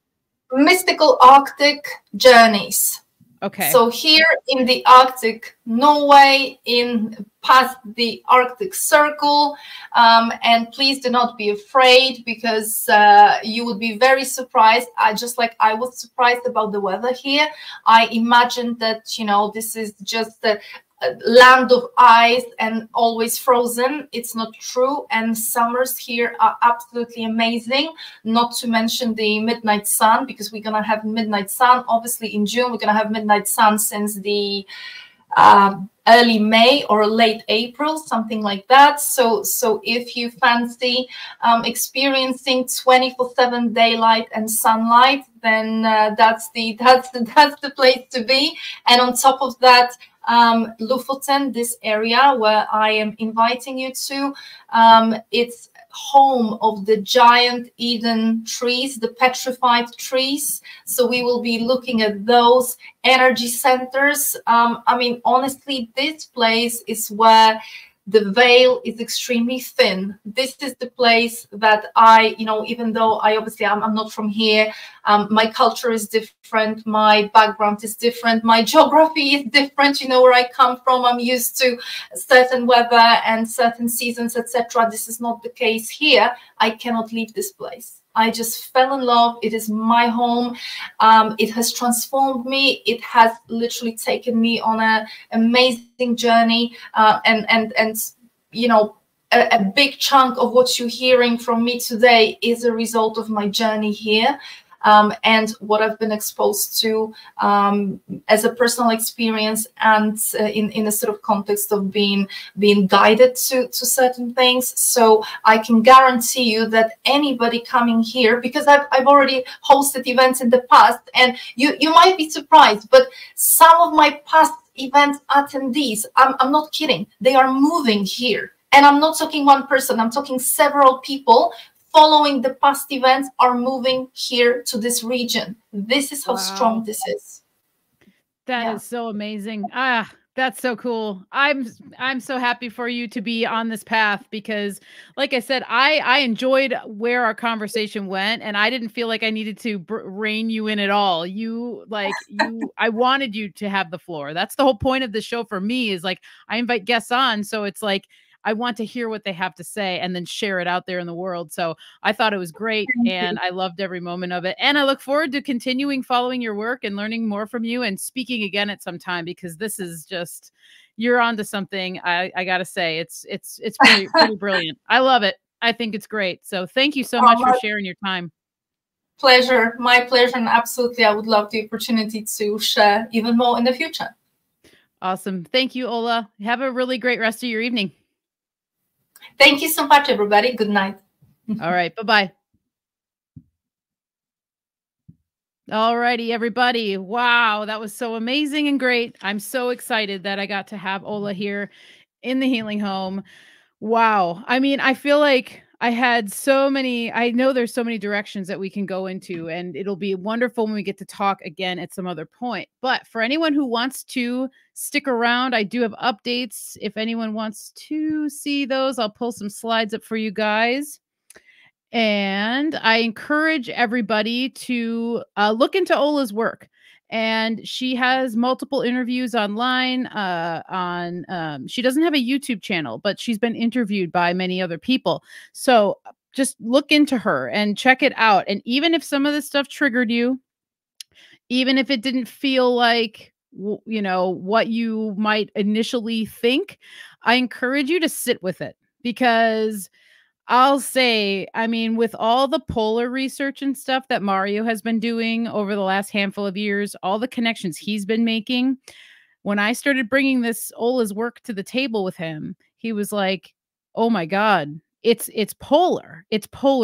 Mystical Arctic journeys. Okay. So here in the Arctic, Norway, in past the Arctic Circle, and please do not be afraid, because you would be very surprised. Just like I was surprised about the weather here. I imagined that, you know, this is just a land of ice and always frozen. It's not true, and summers here are absolutely amazing, not to mention the midnight sun, because we're gonna have midnight sun. Obviously in June we're gonna have midnight sun since the early May or late April, something like that. So if you fancy experiencing 24/7 daylight and sunlight, then that's the place to be. And on top of that, Lofoten, this area where I am inviting you to, it's home of the giant Eden trees, the petrified trees. So we will be looking at those energy centers. I mean, honestly, this place is where the veil is extremely thin. This is the place that I, you know, even though I'm not from here, my culture is different, my background is different, my geography is different, you know, where I come from, I'm used to certain weather and certain seasons, etc. This is not the case here. I cannot leave this place. I just fell in love. It is my home. It has transformed me. It has literally taken me on an amazing journey. And you know, a big chunk of what you're hearing from me today is a result of my journey here. And what I've been exposed to as a personal experience, and in a sort of context of being guided to certain things. So I can guarantee you that anybody coming here, because I've already hosted events in the past, and you might be surprised, but some of my past event attendees, I'm not kidding, they are moving here. And I'm not talking one person, I'm talking several people following the past events are moving here to this region. This is how strong this is. That is so amazing. That's so cool. I'm so happy for you to be on this path, because like I said, I enjoyed where our conversation went, and I didn't feel like I needed to rein you in at all. I wanted you to have the floor. That's the whole point of the show for me, is like, I invite guests on. So it's like, I want to hear what they have to say and then share it out there in the world. So I thought it was great, and I loved every moment of it. And I look forward to continuing following your work and learning more from you and speaking again at some time, because this is just, you're onto something. I got to say, it's pretty brilliant. I love it. I think it's great. So thank you so much for sharing your time. Pleasure. My pleasure. And absolutely, I would love the opportunity to share even more in the future. Awesome. Thank you, Ola. Have a really great rest of your evening. Thank you so much, everybody. Good night. All right. Bye-bye. All righty, everybody. Wow, that was so amazing and great. I'm so excited that I got to have Ola here in the Healing Home. Wow. I mean, I feel like I know there's so many directions that we can go into, and it'll be wonderful when we get to talk again at some other point. But for anyone who wants to stick around, I do have updates. If anyone wants to see those, I'll pull some slides up for you guys. And I encourage everybody to look into Ola's work. And she has multiple interviews online. She doesn't have a YouTube channel, but she's been interviewed by many other people. So just look into her and check it out. And even if some of this stuff triggered you, even if it didn't feel like, you know, what you might initially think, I encourage you to sit with it, because I'll say, I mean, with all the polar research and stuff that Mario has been doing over the last handful of years, all the connections he's been making, when I started bringing Ola's work to the table with him, he was like, oh my God, it's polar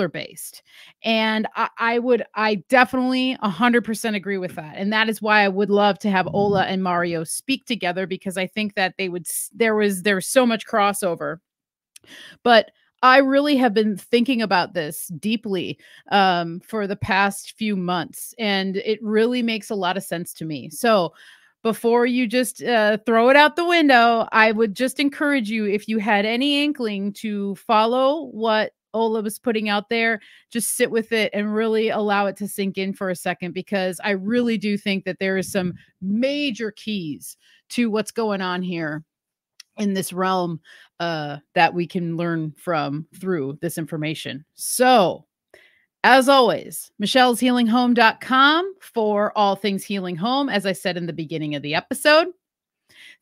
based. And I definitely 100% agree with that. And that is why I would love to have Ola and Mario speak together, because I think that there's so much crossover. But I really have been thinking about this deeply for the past few months, and it really makes a lot of sense to me. So before you just throw it out the window, I would just encourage you, if you had any inkling to follow what Ola was putting out there, just sit with it and really allow it to sink in for a second, because I really do think that there is some major keys to what's going on here in this realm that we can learn from through this information. So, as always, michelleshealinghome.com for all things healing home, as I said in the beginning of the episode.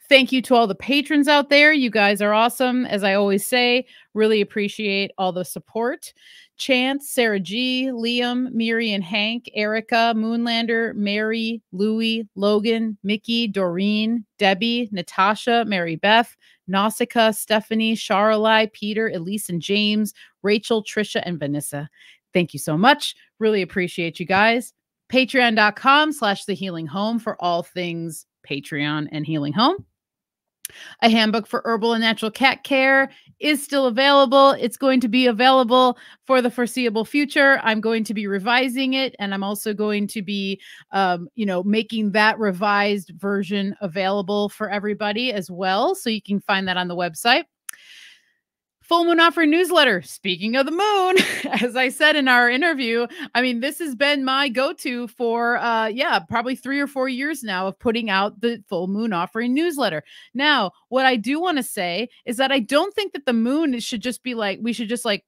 Thank you to all the patrons out there. You guys are awesome. As I always say, really appreciate all the support. Chance, Sarah G, Liam, Miri and Hank, Erica, Moonlander, Mary, Louie, Logan, Mickey, Doreen, Debbie, Natasha, Mary Beth, Nausicaa, Stephanie, Charlai, Peter, Elise and James, Rachel, Trisha, and Vanessa. Thank you so much. Really appreciate you guys. Patreon.com/The Healing Home for all things Patreon and Healing Home. A handbook for herbal and natural cat care is still available. It's going to be available for the foreseeable future. I'm going to be revising it, and I'm also going to be, making that revised version available for everybody as well. So you can find that on the website. Full Moon Offering newsletter. Speaking of the moon, as I said in our interview, I mean, this has been my go-to for, probably 3 or 4 years now of putting out the Full Moon Offering newsletter. Now, what I do want to say is that I don't think that the moon should just be like, we should just like,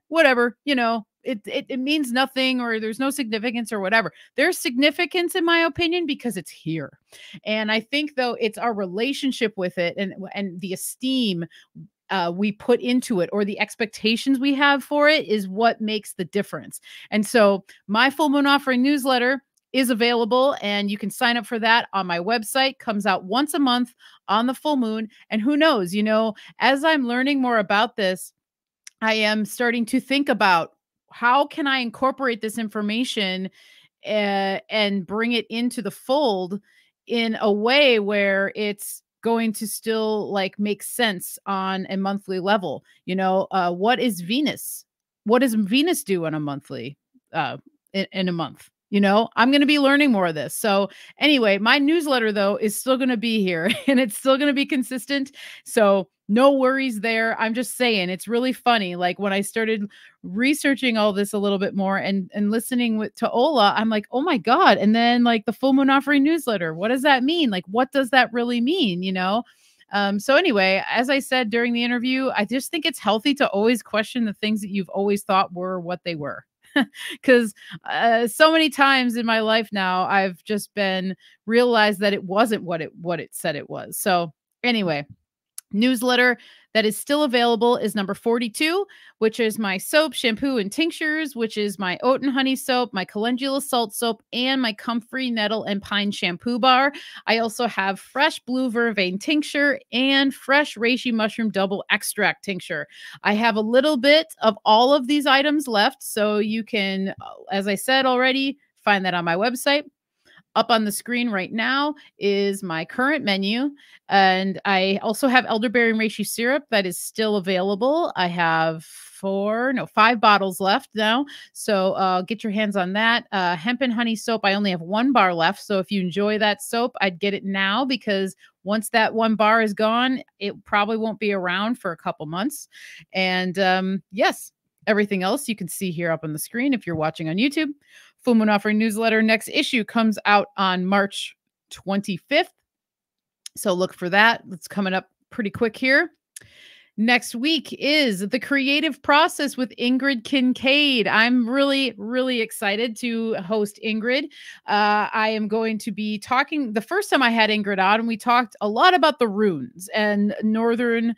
whatever, it means nothing, or there's no significance or whatever. There's significance in my opinion because it's here. And I think though it's our relationship with it and the esteem we put into it, or the expectations we have for it, is what makes the difference. And so my Full Moon Offering newsletter is available, and you can sign up for that on my website. Comes out once a month on the full moon. And who knows, as I'm learning more about this, I am starting to think about how can I incorporate this information and bring it into the fold in a way where it's going to still like make sense on a monthly level. What is Venus? What does Venus do on a monthly, in a month? I'm going to be learning more of this. So anyway, my newsletter though is still going to be here and it's still going to be consistent. So no worries there. I'm just saying, it's really funny. Like when I started researching all this a little bit more and listening to Ola, I'm like, oh my God. And then like the Full Moon Offering newsletter, what does that mean? Like, what does that really mean? So anyway, as I said during the interview, I just think it's healthy to always question the things that you've always thought were what they were. Because so many times in my life now, I've just been realized that it wasn't what it said it was. So anyway, newsletter that is still available is number 42, which is my soap, shampoo, and tinctures, which is my oat and honey soap, my calendula salt soap, and my comfrey nettle and pine shampoo bar. I also have fresh blue vervain tincture and fresh reishi mushroom double extract tincture. I have a little bit of all of these items left, so you can, as I said already, find that on my website. Up on the screen right now is my current menu. And I also have elderberry and reishi syrup that is still available. I have 5 bottles left now. So get your hands on that. Hemp and honey soap, I only have 1 bar left. So if you enjoy that soap, I'd get it now, because once that 1 bar is gone, it probably won't be around for a couple months. And yes, everything else you can see here up on the screen if you're watching on YouTube. Full Moon Offering newsletter next issue comes out on March 25th. So look for that. It's coming up pretty quick here. Next week is The Creative Process with Ingrid Kincaid. I'm really, really excited to host Ingrid. I am going to be talking, the first time I had Ingrid on, we talked a lot about the runes and northern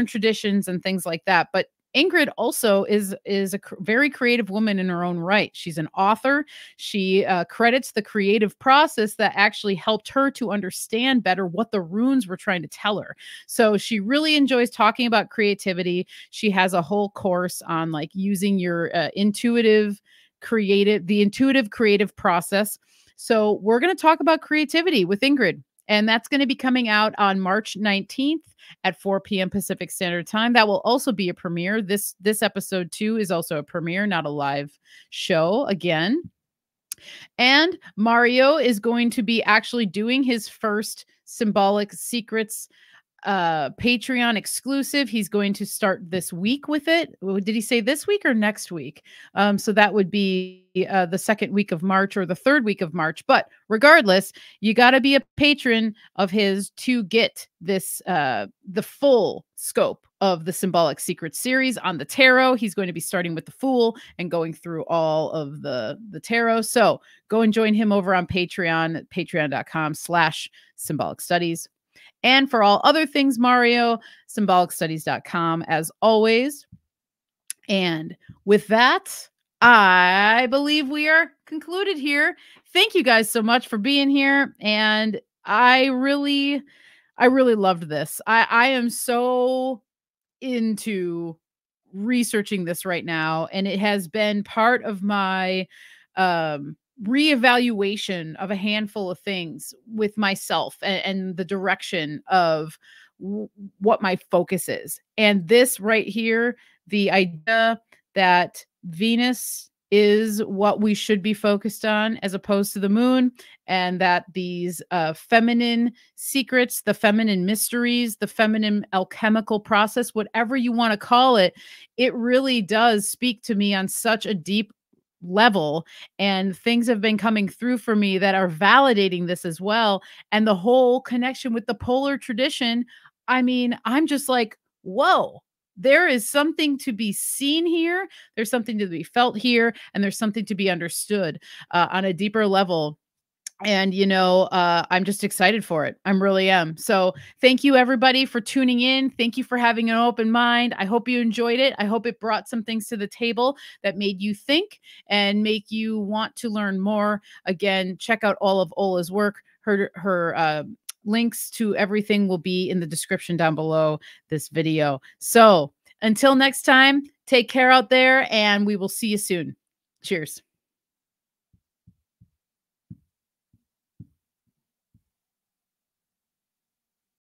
traditions and things like that. But Ingrid also is a very creative woman in her own right. She's an author. She credits the creative process that actually helped her to understand better what the runes were trying to tell her. So she really enjoys talking about creativity. She has a whole course on like using your intuitive creative process. So we're going to talk about creativity with Ingrid. And that's going to be coming out on March 19th at 4 p.m. Pacific Standard Time. That will also be a premiere. This episode too is also a premiere, not a live show again. And Mario is going to be actually doing his first Symbolic Secrets Patreon exclusive. He's going to start this week with it. Did he say this week or next week? So that would be the second week of March or the third week of March. But regardless, you got to be a patron of his to get this the full scope of the Symbolic Secrets series on the tarot. He's going to be starting with the Fool and going through all of the tarot. So go and join him over on Patreon, patreon.com/symbolic studies. And for all other things Mario, symbolicstudies.com as always. And with that, I believe we are concluded here. Thank you guys so much for being here. And I really loved this. I am so into researching this right now. And it has been part of my reevaluation of a handful of things with myself and the direction of what my focus is. And this right here, the idea that Venus is what we should be focused on as opposed to the moon, and that these feminine secrets, the feminine mysteries, the feminine alchemical process, whatever you want to call it, it really does speak to me on such a deep level, and things have been coming through for me that are validating this as well. And the whole connection with the polar tradition, I mean, I'm just like, whoa, there is something to be seen here. There's something to be felt here, and there's something to be understood on a deeper level. And, you know, I'm just excited for it. I really am. So thank you, everybody, for tuning in. Thank you for having an open mind. I hope you enjoyed it. I hope it brought some things to the table that made you think and make you want to learn more. Again, check out all of Ola's work. Her links to everything will be in the description down below this video. So until next time, take care out there, and we will see you soon. Cheers.